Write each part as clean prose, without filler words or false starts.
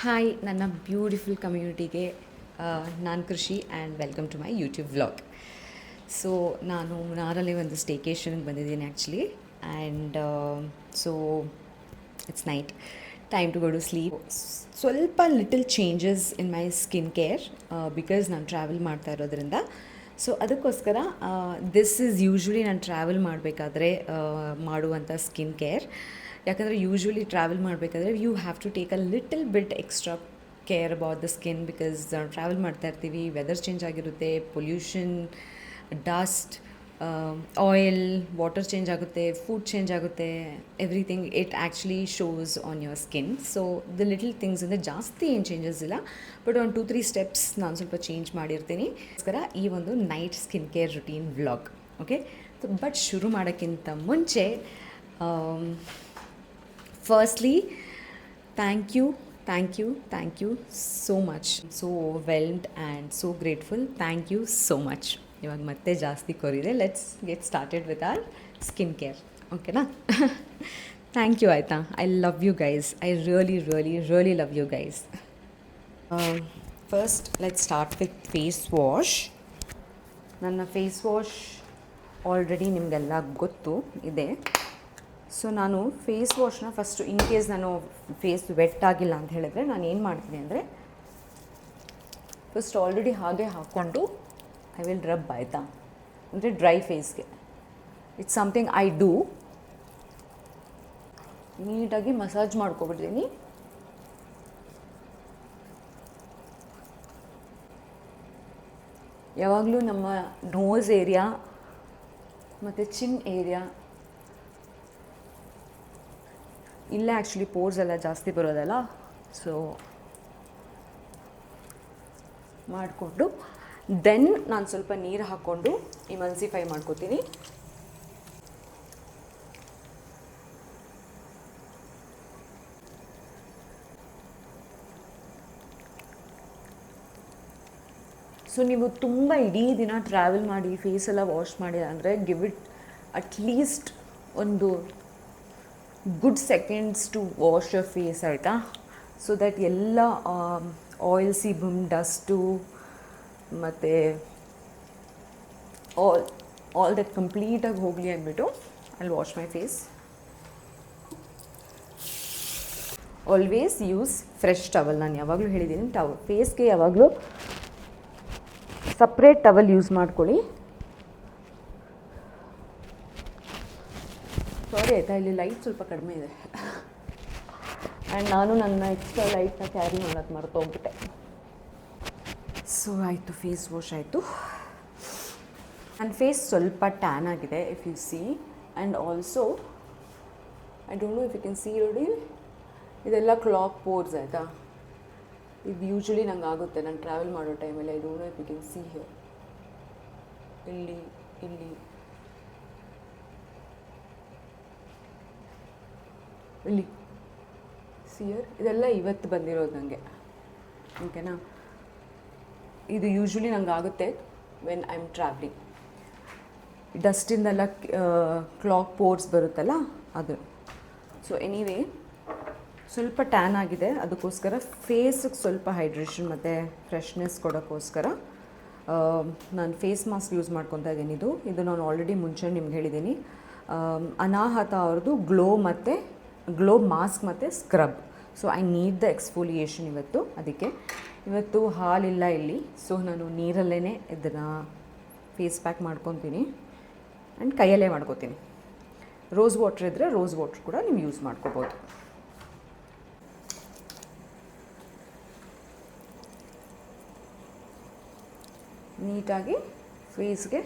Hi ನನ್ನ beautiful ಕಮ್ಯುನಿಟಿಗೆ ನಾನು Krishi and welcome to my YouTube vlog. So ನಾನು ನಾರಲ್ಲಿ ಒಂದು ಸ್ಟೇಕೇಷನ್ಗೆ ಬಂದಿದ್ದೀನಿ actually. And so it's night time to go to sleep. ಸ್ವಲ್ಪ little changes in my skin care because ನಾನು ಟ್ರಾವೆಲ್ ಮಾಡ್ತಾ ಇರೋದ್ರಿಂದ. ಸೊ ಅದಕ್ಕೋಸ್ಕರ ದಿಸ್ ಈಸ್ ಯೂಶ್ವಲಿ ನಾನು ಟ್ರಾವೆಲ್ ಮಾಡಬೇಕಾದ್ರೆ ಮಾಡುವಂಥ ಸ್ಕಿನ್ ಕೇರ್. ಯಾಕಂದರೆ ಯೂಶ್ವಲಿ ಟ್ರಾವೆಲ್ ಮಾಡಬೇಕಾದ್ರೆ you have to take a little bit extra care about the skin because travel ಮಾಡ್ತಾ ಇರ್ತೀವಿ, ವೆದರ್ ಚೇಂಜ್ ಆಗಿರುತ್ತೆ, pollution, dust, oil, water change ಆಗುತ್ತೆ, ಫುಡ್ ಚೇಂಜ್ ಆಗುತ್ತೆ, everything it actually shows on your skin. So the little things ಅಂದರೆ ಜಾಸ್ತಿ ಏನು changes ಇಲ್ಲ, but ಒಂದು 2-3 ಸ್ಟೆಪ್ಸ್ ನಾನು ಸ್ವಲ್ಪ ಚೇಂಜ್ ಮಾಡಿರ್ತೀನಿ ಅದಕ್ಕೋಸ್ಕರ ಈ ಒಂದು night skin care routine vlog. Okay, but ಶುರು ಮಾಡೋಕ್ಕಿಂತ ಮುಂಚೆ firstly thank you so much. So overwhelmed and so grateful. Thank you so much. ಇವಾಗ ಮತ್ತೆ ಜಾಸ್ತಿ ಕೊರಿದೆ. Let's get started with our skin care. ಓಕೆನಾ? Thank you. ಆಯಿತಾ? I love you guys. I really love you guys. First let's start with face wash. ನನ್ನ face wash already ನಿಮಗೆಲ್ಲ ಗೊತ್ತು ಇದೆ. ಸೊ ನಾನು ಫೇಸ್ ವಾಶ್ನ ಫಸ್ಟು ಇನ್ ಕೇಸ್ ನಾನು face wet ಆಗಿಲ್ಲ ಅಂತ ಹೇಳಿದ್ರೆ ನಾನು ಏನು ಮಾಡ್ತೀನಿ ಅಂದರೆ ಫಸ್ಟ್ ಆಲ್ರೆಡಿ ಹಾಗೆ ಹಾಕ್ಕೊಂಡು ಐ ವಿಲ್ ರಬ್. ಆಯಿತಾ? ಅಂದರೆ ಡ್ರೈ ಫೇಸ್ಗೆ ಇಟ್ಸ್ ಸಮಥಿಂಗ್ ಐ ಡೂ. ನೀಟಾಗಿ ಮಸಾಜ್ ಮಾಡ್ಕೊಬಿಡ್ತೀನಿ. ಯಾವಾಗಲೂ ನಮ್ಮ ನೋಸ್ ಏರಿಯಾ ಮತ್ತು ಚಿನ್ ಏರಿಯಾ ಇಲ್ಲ ಆ್ಯಕ್ಚುಲಿ ಪೋರ್ಸ್ ಎಲ್ಲ ಜಾಸ್ತಿ ಬರೋದಲ್ಲ. ಸೊ ಮಾಡಿಕೊಂಡು ದೆನ್ ನಾನು ಸ್ವಲ್ಪ ನೀರು ಹಾಕ್ಕೊಂಡು ಇಮಲ್ಸಿಫೈ ಮಾಡ್ಕೋತೀನಿ. ಸೊ ನೀವು ತುಂಬ ಇಡೀ ದಿನ ಟ್ರಾವೆಲ್ ಮಾಡಿ ಫೇಸೆಲ್ಲ ವಾಶ್ ಮಾಡಿಲ್ಲ ಅಂದರೆ ಗಿವ್ ಇಟ್ ಅಟ್ಲೀಸ್ಟ್ ಒಂದು good seconds to wash your face. ಆಯಿತಾ? ಸೊ ದ್ಯಾಟ್ ಎಲ್ಲ ಆಯಿಲ್ ಸೀಬಮ್, ಡಸ್ಟು ಮತ್ತು ಆಲ್ ದಟ್ ಕಂಪ್ಲೀಟಾಗಿ ಹೋಗಲಿ ಅಂದ್ಬಿಟ್ಟು I wash my face. Always use fresh towel. ನಾನು ಯಾವಾಗಲೂ ಹೇಳಿದ್ದೀನಿ ಫೇಸ್ಗೆ ಯಾವಾಗಲೂ ಸಪ್ರೇಟ್ ಟವಲ್ ಯೂಸ್ ಮಾಡ್ಕೊಳ್ಳಿ. ಸಾರಿ ಆಯಿತಾ, ಇಲ್ಲಿ ಲೈಟ್ ಸ್ವಲ್ಪ ಕಡಿಮೆ ಇದೆ ಆ್ಯಂಡ್ ನಾನು ನನ್ನ ಎಕ್ಸ್ಟ್ರಾ ಲೈಟ್ನ ಕ್ಯಾರಿ ಮಾಡೋಕ್ಕೆ ಮರ್ತೋಗ್ಬಿಟ್ಟೆ. ಸೊ ಆಯಿತು, ಫೇಸ್ ವಾಶ್ ಆಯಿತು. ನನ್ನ ಫೇಸ್ ಸ್ವಲ್ಪ ಟ್ಯಾನ್ ಆಗಿದೆ if you see. And also I don't know if you can see ನೋಡಿ, ಇದೆಲ್ಲ ಕ್ಲಾಕ್ ಪೋರ್ಸ್. ಆಯಿತಾ? ಇದು ಯೂಶ್ವಲಿ ನಂಗೆ ಆಗುತ್ತೆ ನಾನು ಟ್ರಾವೆಲ್ ಮಾಡೋ ಟೈಮಲ್ಲಿ. I don't know if you can see here, ಇಲ್ಲಿ ಇಲ್ಲಿ ಸಿಯರ್, ಇದೆಲ್ಲ ಇವತ್ತು ಬಂದಿರೋದು ನನಗೆ. ಓಕೆನಾ? ಇದು ಯೂಶ್ವಲಿ ನಂಗೆ ಆಗುತ್ತೆ ವೆನ್ ಐ ಆಮ್ ಟ್ರಾವ್ಲಿಂಗ್. ಡಸ್ಟಿಂದೆಲ್ಲ ಕ್ಲಾಕ್ ಪೋರ್ಸ್ ಬರುತ್ತಲ್ಲ ಅದು. ಸೊ ಎನಿವೇ ಸ್ವಲ್ಪ ಟ್ಯಾನ್ ಆಗಿದೆ, ಅದಕ್ಕೋಸ್ಕರ ಫೇಸಿಗೆ ಸ್ವಲ್ಪ ಹೈಡ್ರೇಷನ್ ಮತ್ತು ಫ್ರೆಶ್ನೆಸ್ ಕೊಡೋಕ್ಕೋಸ್ಕರ ನಾನು ಫೇಸ್ ಮಾಸ್ಕ್ ಯೂಸ್ ಮಾಡ್ಕೊತಾ ಇದ್ದೀನಿ. ಇದು ನಾನು ಆಲ್ರೆಡಿ ಮುಂಚೆ ನಿಮ್ಗೆ ಹೇಳಿದ್ದೀನಿ. ಅನಾಹತ ಅವ್ರದ್ದು ಗ್ಲೋ ಮಾಸ್ಕ್ ಮತ್ತು scrub. So I need the exfoliation ಇವತ್ತು. ಅದಕ್ಕೆ ಇವತ್ತು ಹಾಲಿಲ್ಲ ಇಲ್ಲಿ, ಸೊ ನಾನು ನೀರಲ್ಲೇ ಇದನ್ನು ಫೇಸ್ ಪ್ಯಾಕ್ ಮಾಡ್ಕೊತೀನಿ ಆ್ಯಂಡ್ ಕೈಯಲ್ಲೇ ಮಾಡ್ಕೋತೀನಿ. ರೋಸ್ ವಾಟ್ರ್ ಇದ್ದರೆ ರೋಸ್ ವಾಟ್ರ್ ಕೂಡ ನೀವು ಯೂಸ್ ಮಾಡ್ಕೋಬೋದು. ನೀಟಾಗಿ ಫೇಸ್ಗೆ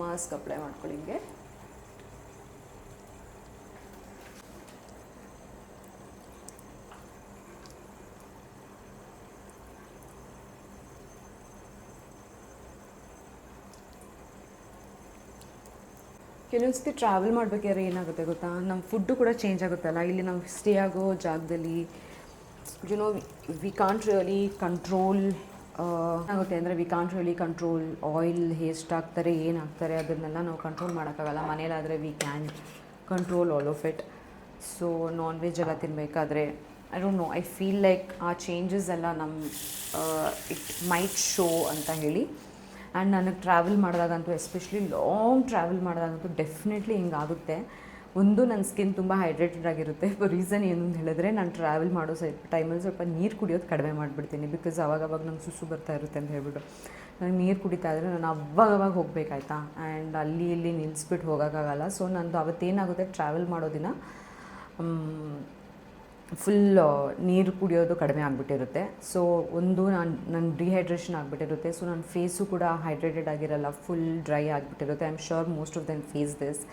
ಮಾಸ್ಕ್ ಅಪ್ಲೈ ಮಾಡ್ಕೊಳ್ಳಿ. ಹಿಂಗೆ ಕೆಲವೊಂದು ಸತಿ ಟ್ರಾವೆಲ್ ಮಾಡಬೇಕಾದ್ರೆ ಏನಾಗುತ್ತೆ ಗೊತ್ತಾ, ನಮ್ಮ ಫುಡ್ಡು ಕೂಡ ಚೇಂಜ್ ಆಗುತ್ತಲ್ಲ. ಇಲ್ಲಿ ನಾವು ಸ್ಟೇ ಆಗೋ ಜಾಗದಲ್ಲಿ you know we can't really control ಆಗುತ್ತೆ. ಅಂದರೆ we can't really control oil ಎಷ್ಟು ಹಾಕ್ತಾರೆ, ಏನು ಹಾಕ್ತಾರೆ, ಅದನ್ನೆಲ್ಲ ನಾವು ಕಂಟ್ರೋಲ್ ಮಾಡೋಕ್ಕಾಗಲ್ಲ. ಮನೇಲಾದರೆ we can control all of it. So non veg ಎಲ್ಲ ತಿನ್ನಬೇಕಾದ್ರೆ I don't know, I feel like ಆ ಚೇಂಜಸ್ ಎಲ್ಲ ಇಟ್ ಮೈಟ್ ಶೋ ಅಂತ ಹೇಳಿ. ಆ್ಯಂಡ್ ನನಗೆ ಟ್ರಾವೆಲ್ ಮಾಡಿದಾಗಂತೂ, ಎಸ್ಪೆಷಲಿ ಲಾಂಗ್ ಟ್ರಾವೆಲ್ ಮಾಡಿದಾಗಂತೂ ಡೆಫಿನೆಟ್ಲಿ ಹಿಂಗಾಗುತ್ತೆ. ಒಂದು, ನನ್ನ ಸ್ಕಿನ್ ತುಂಬ ಹೈಡ್ರೇಟೆಡ್ ಆಗಿರುತ್ತೆ. ರೀಸನ್ ಏನು ಅಂತ ಹೇಳಿದ್ರೆ, ನಾನು ಟ್ರಾವೆಲ್ ಮಾಡೋ ಟೈಮಲ್ಲಿ ಸ್ವಲ್ಪ ನೀರು ಕುಡಿಯೋದು ಕಡಿಮೆ ಮಾಡಿಬಿಡ್ತೀನಿ. ಬಿಕಾಸ್ ಅವಾಗವಾಗ ನಂಗೆ ಸುಸು ಬರ್ತಾ ಇರುತ್ತೆ ಅಂತ ಹೇಳ್ಬಿಟ್ಟು ನನಗೆ ನೀರು ಕುಡಿತಾ ಇದ್ದರೆ ನಾನು ಅವಾಗವಾಗ ಹೋಗಬೇಕಾಯ್ತಾ, ಆ್ಯಂಡ್ ಅಲ್ಲಿ ಇಲ್ಲಿ ನಿಲ್ಲಿಸ್ಬಿಟ್ಟು ಹೋಗೋಕ್ಕಾಗಲ್ಲ. ಸೊ ನಂದು ಅವತ್ತೇನಾಗುತ್ತೆ, ಟ್ರಾವೆಲ್ ಮಾಡೋ ದಿನ ಫುಲ್ ನೀರು ಕುಡಿಯೋದು ಕಡಿಮೆ ಆಗಿಬಿಟ್ಟಿರುತ್ತೆ. ಸೊ ಒಂದು, ನನ್ನ ಡಿಹೈಡ್ರೇಷನ್ ಆಗಿಬಿಟ್ಟಿರುತ್ತೆ. ಸೊ ನನ್ನ ಫೇಸು ಕೂಡ ಹೈಡ್ರೇಟೆಡ್ ಆಗಿರಲ್ಲ, ಫುಲ್ ಡ್ರೈ ಆಗಿಬಿಟ್ಟಿರುತ್ತೆ. I am sure most of them face this.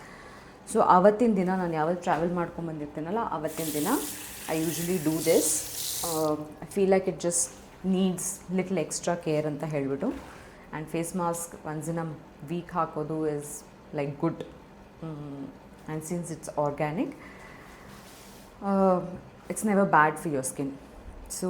So ಆವತ್ತಿನ ದಿನ ನಾನು ಯಾವತ್ತು ಟ್ರಾವೆಲ್ ಮಾಡ್ಕೊಂಬಂದಿರ್ತೀನಲ್ಲ, ಆವತ್ತಿನ ದಿನ I usually do this. I feel like it just needs little extra care ಅಂತ ಹೇಳಿಬಿಟ್ಟು. And face mask once in a week ಹಾಕೋದು is like good. And since it's organic, it's never bad for your skin. So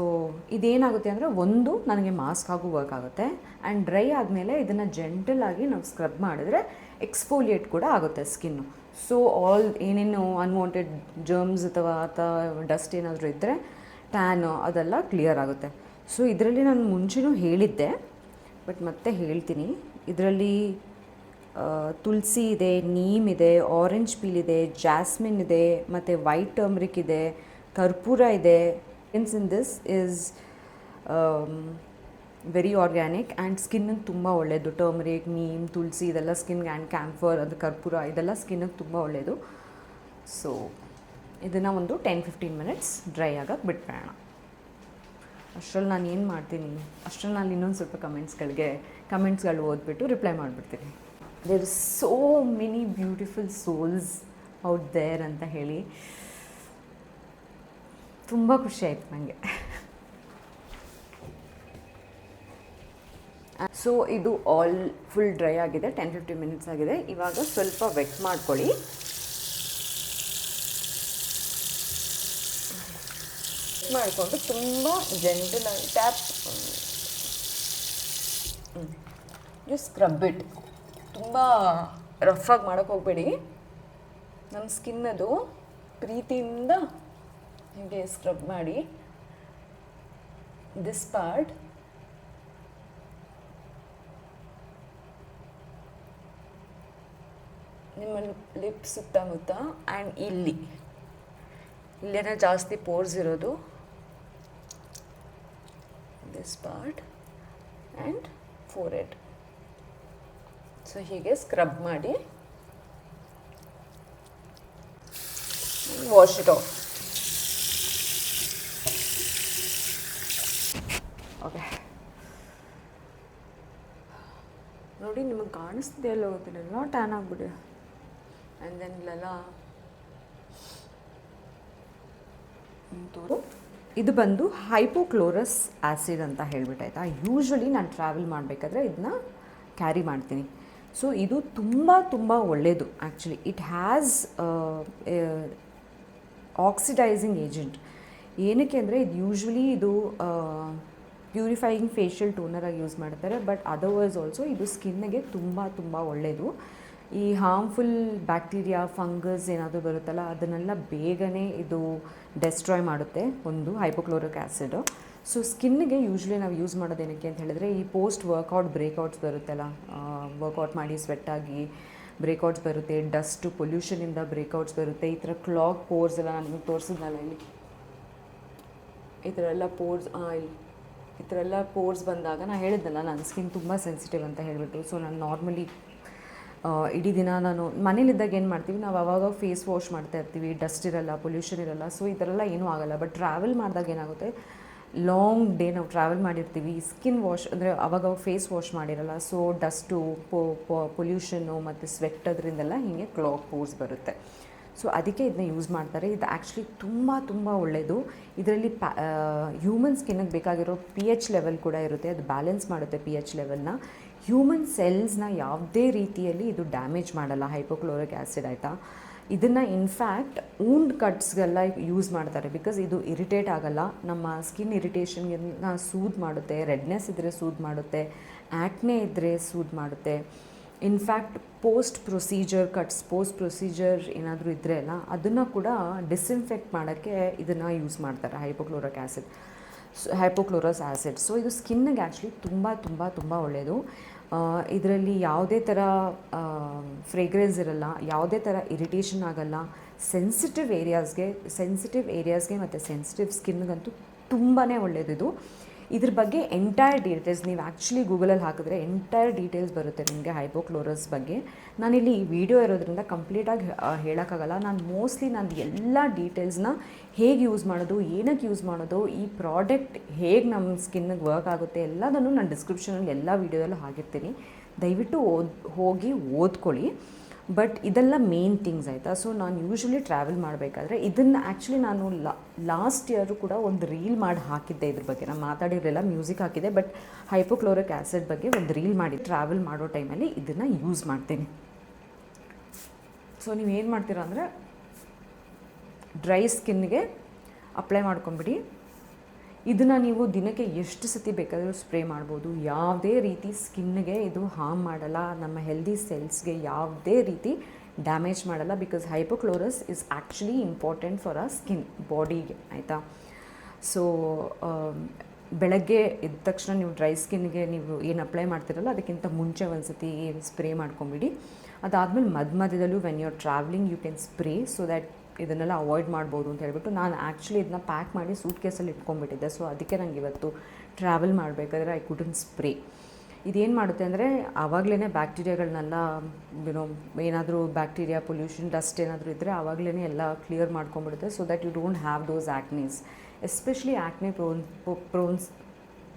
ಇದೇನಾಗುತ್ತೆ ಅಂದರೆ, ಒಂದು, ನನಗೆ mask ಆಗು work ಆಗುತ್ತೆ. And dry ಆದಮೇಲೆ ಇದನ್ನು ಜೆಂಟಲಾಗಿ ನಾವು ಸ್ಕ್ರಬ್ ಮಾಡಿದ್ರೆ ಎಕ್ಸ್ಫೋಲಿಯೇಟ್ ಕೂಡ ಆಗುತ್ತೆ ಸ್ಕಿನ್ನು. ಸೊ ಆಲ್ ಏನೇನು ಅನ್ವಾಂಟೆಡ್ ಜರ್ಮ್ಸ್ ಅಥವಾ ಡಸ್ಟ್ ಏನಾದರೂ ಇದ್ದರೆ, ಟ್ಯಾನು ಅದೆಲ್ಲ ಕ್ಲಿಯರ್ ಆಗುತ್ತೆ. ಸೊ ಇದರಲ್ಲಿ ನಾನು ಮುಂಚೆನೂ ಹೇಳಿದ್ದೆ, ಬಟ್ ಮತ್ತೆ ಹೇಳ್ತೀನಿ. ಇದರಲ್ಲಿ ತುಳಸಿ ಇದೆ, ನೀಮ್ ಇದೆ, ಆರೆಂಜ್ ಪೀಲ್ ಇದೆ, ಜಾಸ್ಮಿನ್ ಇದೆ, ಮತ್ತು ವೈಟ್ ಟರ್ಮರಿಕ್ ಇದೆ, ಕರ್ಪೂರ ಇದೆ. ಇನ್ಸ್ in this is very organic and ಸ್ಕಿನ್ನಿಗೆ ತುಂಬ ಒಳ್ಳೆಯದು. ಟರ್ಮರಿಕ್, ನೀಮ್, ತುಳಸಿ ಇದೆಲ್ಲ ಸ್ಕಿನ್ಗೆ, ಆ್ಯಂಡ್ ಕ್ಯಾಂಫರ್, ಅದು ಕರ್ಪೂರ, ಇದೆಲ್ಲ ಸ್ಕಿನ್ನಿಗೆ ತುಂಬ ಒಳ್ಳೆಯದು. ಸೊ ಇದನ್ನು ಒಂದು 10-15 ಮಿನಿಟ್ಸ್ ಡ್ರೈ ಆಗಕ್ಕೆ ಬಿಟ್ಬಿಡೋಣ. ಅಷ್ಟರಲ್ಲಿ ನಾನು ಏನು ಮಾಡ್ತೀನಿ, ಅಷ್ಟರಲ್ಲಿ ನಾನು ಇನ್ನೊಂದು ಸ್ವಲ್ಪ ಕಮೆಂಟ್ಸ್ಗಳು ಓದ್ಬಿಟ್ಟು ರಿಪ್ಲೈ ಮಾಡಿಬಿಡ್ತೀನಿ. There is so many beautiful souls out there ಅಂತ ಹೇಳಿ ತುಂಬ ಖುಷಿ ಆಯಿತು ನನಗೆ. ಸೊ ಇದು ಆಲ್ ಫುಲ್ ಡ್ರೈ ಆಗಿದೆ, 10-15 ಮಿನಿಟ್ಸ್ ಆಗಿದೆ. ಇವಾಗ ಸ್ವಲ್ಪ ವೆಟ್ ಮಾಡ್ಕೊಳ್ಳಿ. ಮಾಡಿಕೊಂಡು ತುಂಬ ಜೆಂಟಲಾಗಿ ಟ್ಯಾಪ್, ಜಸ್ಟ್ ಸ್ಕ್ರಬ್ ಇಟ್. ತುಂಬ ರಫಾಗಿ ಮಾಡೋಕ್ಕೆ ಹೋಗಬೇಡಿ. ನಮ್ಮ ಸ್ಕಿನ್ನದು ಪ್ರೀತಿಯಿಂದ ಹೀಗೆ ಸ್ಕ್ರಬ್ ಮಾಡಿ. ದಿಸ್ ಪಾರ್ಟ್ ನಿಮ್ಮ ಲಿಪ್ ಸುತ್ತಮುತ್ತ ಆ್ಯಂಡ್ ಇಲ್ಲೇನೇ ಜಾಸ್ತಿ ಪೋರ್ಸ್ ಇರೋದು, this part and forehead. So ಹೀಗೆ ಸ್ಕ್ರಬ್ ಮಾಡಿ ವಾಶ್ ಇಟ್ ಆಫ್. ಓಕೆ, ನೋಡಿ ನಿಮಗೆ ಕಾಣಿಸ್ತಿದೆ ಎಲ್ಲ ಗೊತ್ತಿಲ್ಲ, ಟ್ಯಾನ್ ಆಗಿಬಿಡಿ. ಆ್ಯಂಡ್ ದೆನ್ ಇಲ್ಲೆಲ್ಲ ತೋರು. ಇದು ಬಂದು ಹೈಪೋಕ್ಲೋರಸ್ ಆ್ಯಸಿಡ್ ಅಂತ ಹೇಳ್ಬಿಟ್ಟಾಯ್ತಾ. ಯೂಶ್ವಲಿ ನಾನು ಟ್ರಾವೆಲ್ ಮಾಡಬೇಕಾದ್ರೆ ಇದನ್ನ ಕ್ಯಾರಿ ಮಾಡ್ತೀನಿ. ಸೊ ಇದು ತುಂಬ ತುಂಬ ಒಳ್ಳೆಯದು actually. It has oxidising agent. ಏನಕ್ಕೆ ಅಂದರೆ ಇದು ಯೂಶ್ವಲಿ ಇದು ಪ್ಯೂರಿಫೈಯಿಂಗ್ ಫೇಶಿಯಲ್ ಟೋನರಾಗಿ ಯೂಸ್ ಮಾಡ್ತಾರೆ. ಬಟ್ ಅದರ್ವೈಸ್ ಆಲ್ಸೋ ಇದು ಸ್ಕಿನ್ನಿಗೆ ತುಂಬ ತುಂಬ ಒಳ್ಳೆಯದು. ಈ ಹಾರ್ಮ್ಫುಲ್ ಬ್ಯಾಕ್ಟೀರಿಯಾ, ಫಂಗಸ್ ಏನಾದರೂ ಬರುತ್ತಲ್ಲ, ಅದನ್ನೆಲ್ಲ ಬೇಗನೆ ಇದು ಡೆಸ್ಟ್ರಾಯ್ ಮಾಡುತ್ತೆ, ಒಂದು ಹೈಪೋಕ್ಲೋರಿಕ್ ಆ್ಯಸಿಡು. ಸೊ ಸ್ಕಿನ್ನಿಗೆ ಯೂಶ್ವಲಿ ನಾವು ಯೂಸ್ ಮಾಡೋದೇನಕ್ಕೆ ಅಂತ ಹೇಳಿದ್ರೆ, ಈ ಪೋಸ್ಟ್ ವರ್ಕೌಟ್ ಬ್ರೇಕ್ಔಟ್ಸ್ ಬರುತ್ತಲ್ಲ, ವರ್ಕೌಟ್ ಮಾಡಿ ಸ್ವೆಟ್ಟಾಗಿ ಬ್ರೇಕ್ಔಟ್ಸ್ ಬರುತ್ತೆ, ಡಸ್ಟು ಪೊಲ್ಯೂಷನಿಂದ ಬ್ರೇಕ್ಔಟ್ಸ್ ಬರುತ್ತೆ, ಈ ಥರ ಕ್ಲಾಗ್ ಪೋರ್ಸ್ ಎಲ್ಲ ನಾನು ನಿಮಗೆ ತೋರಿಸಿದ್ನಲ್ಲ ಇಲ್ಲಿ, ಈ ಥರ ಎಲ್ಲ ಪೋರ್ಸ್ ಬಂದಾಗ ನಾನು ಹೇಳಿದ್ನಲ್ಲ ನನ್ನ ಸ್ಕಿನ್ ತುಂಬ ಸೆನ್ಸಿಟಿವ್ ಅಂತ ಹೇಳಿಬಿಟ್ಟು. ಸೊ ನಾನು ನಾರ್ಮಲಿ ಇಡೀ ದಿನ ನಾನು ಮನೇಲಿದ್ದಾಗ ಏನು ಮಾಡ್ತೀವಿ, ನಾವು ಅವಾಗ ಫೇಸ್ ವಾಶ್ ಮಾಡ್ತಾ ಇರ್ತೀವಿ, ಡಸ್ಟ್ ಇರಲ್ಲ, ಪೊಲ್ಯೂಷನ್ ಇರಲ್ಲ. ಸೊ ಈ ಥರ ಎಲ್ಲ ಏನೂ ಆಗೋಲ್ಲ. ಬಟ್ ಟ್ರಾವೆಲ್ ಮಾಡಿದಾಗ ಏನಾಗುತ್ತೆ, ಲಾಂಗ್ ಡೇ ನಾವು ಟ್ರಾವೆಲ್ ಮಾಡಿರ್ತೀವಿ, ಸ್ಕಿನ್ ವಾಶ್ ಅಂದರೆ ಅವಾಗ ಫೇಸ್ ವಾಶ್ ಮಾಡಿರಲ್ಲ. ಸೊ ಡಸ್ಟು, ಪೊಲ್ಯೂಷನ್ನು ಮತ್ತು ಸ್ವೆಟ್ ಅದರಿಂದೆಲ್ಲ ಹೀಗೆ ಕ್ಲಾಗ್ ಪೋರ್ಸ್ ಬರುತ್ತೆ. ಸೊ ಅದಕ್ಕೆ ಇದನ್ನ ಯೂಸ್ ಮಾಡ್ತಾರೆ. ಇದು ಆ್ಯಕ್ಚುಲಿ ತುಂಬ ತುಂಬ ಒಳ್ಳೆಯದು. ಇದರಲ್ಲಿ ಹ್ಯೂಮನ್ ಸ್ಕಿನ್ನಿಗೆ ಬೇಕಾಗಿರೋ pH ಲೆವೆಲ್ ಕೂಡ ಇರುತ್ತೆ, ಅದು ಬ್ಯಾಲೆನ್ಸ್ ಮಾಡುತ್ತೆ pH ಲೆವೆಲ್ನ. ಹ್ಯೂಮನ್ ಸೆಲ್ಸ್ನ ಯಾವುದೇ ರೀತಿಯಲ್ಲಿ ಇದು ಡ್ಯಾಮೇಜ್ ಮಾಡಲ್ಲ, ಹೈಪೋಕ್ಲೋರಿಕ್ ಆ್ಯಸಿಡ್ ಆಯಿತಾ. ಇದನ್ನು ಇನ್ಫ್ಯಾಕ್ಟ್ ವೂಂಡ್ ಕಟ್ಸ್ಗೆಲ್ಲ ಯೂಸ್ ಮಾಡ್ತಾರೆ, ಬಿಕಾಸ್ ಇದು ಇರಿಟೇಟ್ ಆಗೋಲ್ಲ, ನಮ್ಮ ಸ್ಕಿನ್ ಇರಿಟೇಷನ್ಗೆ ಸೂದ್ ಮಾಡುತ್ತೆ, ರೆಡ್ನೆಸ್ ಇದ್ದರೆ ಸೂದ್ ಮಾಡುತ್ತೆ, ಆ್ಯಕ್ನೆ ಇದ್ದರೆ ಸೂದ್ ಮಾಡುತ್ತೆ. ಇನ್ಫ್ಯಾಕ್ಟ್ ಪೋಸ್ಟ್ ಪ್ರೊಸೀಜರ್ ಏನಾದರೂ ಇದ್ದರೆ ಅಲ್ಲ ಅದನ್ನು ಕೂಡ ಡಿಸ್ಇನ್ಫೆಕ್ಟ್ ಮಾಡೋಕ್ಕೆ ಇದನ್ನು ಯೂಸ್ ಮಾಡ್ತಾರೆ, ಹೈಪೋಕ್ಲೋರಸ್ ಆ್ಯಸಿಡ್. ಸೊ ಇದು ಸ್ಕಿನ್ನಿಗೆ ಆ್ಯಕ್ಚುಲಿ ತುಂಬ ತುಂಬ ತುಂಬ ಒಳ್ಳೆಯದು. ಇದರಲ್ಲಿ ಯಾವುದೇ ಥರ ಫ್ರೇಗ್ರೆನ್ಸ್ ಇರಲ್ಲ, ಯಾವುದೇ ಥರ ಇರಿಟೇಷನ್ ಆಗಲ್ಲ. ಸೆನ್ಸಿಟಿವ್ ಏರಿಯಾಸ್ಗೆ ಮತ್ತು ಸೆನ್ಸಿಟಿವ್ ಸ್ಕಿನ್ಗಂತೂ ತುಂಬಾ ಒಳ್ಳೆಯದು. ಇದ್ರ ಬಗ್ಗೆ ಎಂಟೈರ್ ಡೀಟೇಲ್ಸ್ ನೀವು ಆ್ಯಕ್ಚುಲಿ ಗೂಗಲಲ್ಲಿ ಹಾಕಿದ್ರೆ ಎಂಟೈರ್ ಡೀಟೇಲ್ಸ್ ಬರುತ್ತೆ ನಿಮಗೆ ಹೈಪೋಕ್ಲೋರಸ್ ಬಗ್ಗೆ. ನಾನಿಲ್ಲಿ ವಿಡಿಯೋ ಇರೋದ್ರಿಂದ ಕಂಪ್ಲೀಟಾಗಿ ಹೇಳೋಕ್ಕಾಗಲ್ಲ. ನಾನು ಎಲ್ಲ ಡೀಟೇಲ್ಸ್ನ ಹೇಗೆ ಯೂಸ್ ಮಾಡೋದು, ಏನಕ್ಕೆ ಯೂಸ್ ಮಾಡೋದು, ಈ ಪ್ರಾಡಕ್ಟ್ ಹೇಗೆ ನಮ್ಮ ಸ್ಕಿನ್ನಿಗೆ ವರ್ಕ್ ಆಗುತ್ತೆ ಎಲ್ಲದನ್ನು ನಾನು ಡಿಸ್ಕ್ರಿಪ್ಷನಲ್ಲಿ ಎಲ್ಲ ವೀಡಿಯೋದಲ್ಲೂ ಹಾಕಿರ್ತೀನಿ. ದಯವಿಟ್ಟು ಹೋಗಿ ಓದ್ಕೊಳ್ಳಿ. ಬಟ್ ಇದೆಲ್ಲ ಮೇನ್ ಥಿಂಗ್ಸ್ ಆಯಿತಾ. ಸೊ ನಾನು ಯೂಶ್ವಲಿ ಟ್ರಾವೆಲ್ ಮಾಡಬೇಕಾದ್ರೆ ಇದನ್ನು ಆ್ಯಕ್ಚುಲಿ ನಾನು ಲಾಸ್ಟ್ ಇಯರು ಕೂಡ ಒಂದು ರೀಲ್ ಮಾಡಿ ಹಾಕಿದ್ದೆ. ಇದ್ರ ಬಗ್ಗೆ ನಾನು ಮಾತಾಡಿರಲಿಲ್ಲ, ಮ್ಯೂಸಿಕ್ ಹಾಕಿದ್ದೆ. ಬಟ್ ಹೈಪೋಕ್ಲೋರಿಕ್ ಆ್ಯಸಿಡ್ ಬಗ್ಗೆ ಒಂದು ರೀಲ್ ಮಾಡಿ ಟ್ರಾವೆಲ್ ಮಾಡೋ ಟೈಮಲ್ಲಿ ಇದನ್ನು ಯೂಸ್ ಮಾಡ್ತೀನಿ. ಸೊ ನೀವೇನು ಮಾಡ್ತೀರಾ ಅಂದರೆ ಡ್ರೈ ಸ್ಕಿನ್ಗೆ ಅಪ್ಲೈ ಮಾಡ್ಕೊಂಬಿಡಿ. ಇದನ್ನು ನೀವು ದಿನಕ್ಕೆ ಎಷ್ಟು ಸತಿ ಬೇಕಾದರೂ ಸ್ಪ್ರೇ ಮಾಡ್ಬೋದು. ಯಾವುದೇ ರೀತಿ ಸ್ಕಿನ್ನಿಗೆ ಇದು ಹಾರ್ಮ್ ಮಾಡಲ್ಲ, ನಮ್ಮ ಹೆಲ್ದಿ ಸೆಲ್ಸ್ಗೆ ಯಾವುದೇ ರೀತಿ ಡ್ಯಾಮೇಜ್ ಮಾಡಲ್ಲ. Because hypochlorous is actually important for a skin ಬಾಡಿಗೆ, ಆಯಿತಾ. ಸೊ ಬೆಳಗ್ಗೆ ಎದ್ದ ತಕ್ಷಣ ನೀವು ಡ್ರೈ ಸ್ಕಿನ್ಗೆ ನೀವು ಏನು ಅಪ್ಲೈ ಮಾಡ್ತಿರಲ್ಲ ಅದಕ್ಕಿಂತ ಮುಂಚೆ ಒಂದು ಸತಿ ಸ್ಪ್ರೇ ಮಾಡ್ಕೊಂಬಿಡಿ. ಅದಾದಮೇಲೆ ಮಧ್ಯದಲ್ಲೂ when you are travelling you can spray, so that ಇದನ್ನೆಲ್ಲ ಅವಾಯ್ಡ್ ಮಾಡ್ಬೋದು ಅಂತ ಹೇಳ್ಬಿಟ್ಟು ನಾನು ಆ್ಯಕ್ಚುಲಿ ಇದನ್ನ ಪ್ಯಾಕ್ ಮಾಡಿ ಸೂಟ್ ಕೇಸಲ್ಲಿ ಇಟ್ಕೊಂಡ್ಬಿಟ್ಟಿದ್ದೆ. ಸೊ ಅದಕ್ಕೆ ನಂಗೆ ಇವತ್ತು ಟ್ರಾವೆಲ್ ಮಾಡಬೇಕಾದ್ರೆ ಐ ಕುಡಂಟ್ ಸ್ಪ್ರೇ. ಇದೇನು ಮಾಡುತ್ತೆ ಅಂದರೆ ಆವಾಗಲೇ ಬ್ಯಾಕ್ಟೀರಿಯಾಗಳನ್ನೆಲ್ಲ ಏನಾದರೂ ಬ್ಯಾಕ್ಟೀರಿಯಾ ಪೊಲ್ಯೂಷನ್ ಡಸ್ಟ್ ಏನಾದರೂ ಇದ್ದರೆ ಆವಾಗಲೇ ಎಲ್ಲ ಕ್ಲಿಯರ್ ಮಾಡ್ಕೊಂಡ್ಬಿಡುತ್ತೆ. So that you don't have those acnes. Especially acne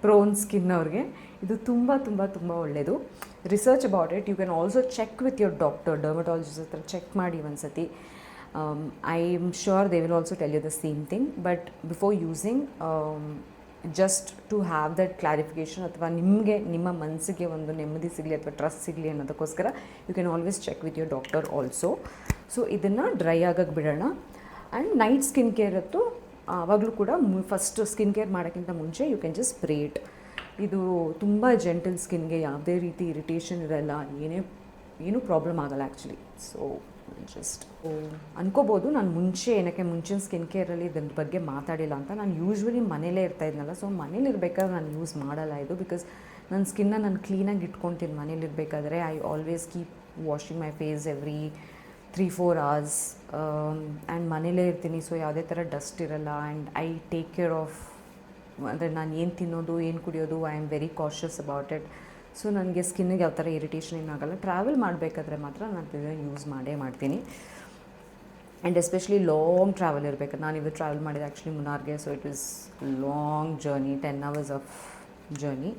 prone skin ಅವ್ರಿಗೆ ಇದು ತುಂಬ ತುಂಬ ತುಂಬ ಒಳ್ಳೆಯದು. Research about it you can also check with your doctor, dermatologist ಹತ್ರ ಚೆಕ್ ಮಾಡಿ ಒಂದು ಸತಿ. I am sure they will also tell you the same thing, but before using, just to have that clarification ಅಥವಾ ನಿಮಗೆ ನಿಮ್ಮ ಮನಸ್ಸಿಗೆ ಒಂದು ನೆಮ್ಮದಿ ಸಿಗಲಿ ಅಥವಾ ಟ್ರಸ್ಟ್ ಸಿಗಲಿ ಅನ್ನೋದಕ್ಕೋಸ್ಕರ you can always check with your doctor also. So ಇದನ್ನು ಡ್ರೈ ಆಗಕ್ಕೆ ಬಿಡೋಣ. ಆ್ಯಂಡ್ ನೈಟ್ ಸ್ಕಿನ್ ಕೇರ್ ಇತ್ತು ಆವಾಗಲೂ ಕೂಡ ಫಸ್ಟ್ ಸ್ಕಿನ್ ಕೇರ್ ಮಾಡೋಕ್ಕಿಂತ ಮುಂಚೆ you can just spray it. ಇದು ತುಂಬ ಜೆಂಟಲ್ ಸ್ಕಿನ್ಗೆ ಯಾವುದೇ ರೀತಿ ಇರಿಟೇಷನ್ ಇರಲ್ಲ, ಏನೂ ಪ್ರಾಬ್ಲಮ್ ಆಗಲ್ಲ ಆ್ಯಕ್ಚುಲಿ. ಸೊ ಜಸ್ಟ್ ಅನ್ಕೋಬೋದು ನಾನು ಮುಂಚಿನ ಸ್ಕಿನ್ ಕೇರಲ್ಲಿ ಇದ್ರ ಬಗ್ಗೆ ಮಾತಾಡಿಲ್ಲ ಅಂತ. ನಾನು ಯೂಶ್ವಲಿ ಮನೇಲೇ ಇರ್ತಾಯಿದ್ನಲ್ಲ, ಸೊ ಮನೇಲಿರ್ಬೇಕಾದ್ರೆ ನಾನು ಯೂಸ್ ಮಾಡಲ್ಲ ಇದು. ಬಿಕಾಸ್ ನನ್ನ ಸ್ಕಿನ್ನ ನಾನು ಕ್ಲೀನಾಗಿ ಇಟ್ಕೊತೀನಿ ಮನೇಲಿರಬೇಕಾದ್ರೆ. I always keep washing my face every 3-4 hours and ಮನೇಲೇ ಇರ್ತೀನಿ. ಸೊ ಯಾವುದೇ ಥರ ಡಸ್ಟ್ ಇರಲ್ಲ. And I take care of, ಅಂದರೆ ನಾನು ಏನು ತಿನ್ನೋದು ಏನು ಕುಡಿಯೋದು, I am very cautious about it. So ನನಗೆ ಸ್ಕಿನ್ನಿಗೆ ಯಾವ ಥರ ಇರಿಟೇಷನ್ ಏನಾಗಲ್ಲ. ಟ್ರಾವೆಲ್ ಮಾಡಬೇಕಾದ್ರೆ ಮಾತ್ರ ನಾನು ಇದನ್ನು ಯೂಸ್ ಮಾಡ್ತೀನಿ. ಆ್ಯಂಡ್ ಎಸ್ಪೆಷಲಿ ಲಾಂಗ್ ಟ್ರಾವೆಲ್ ಇರಬೇಕು. ನಾನು ಇವತ್ತು ಟ್ರಾವೆಲ್ ಮಾಡಿದೆ ಆ್ಯಕ್ಚುಲಿ ಮುನ್ನಾರ್ಗೆ. So it was long journey, 10 hours of journey.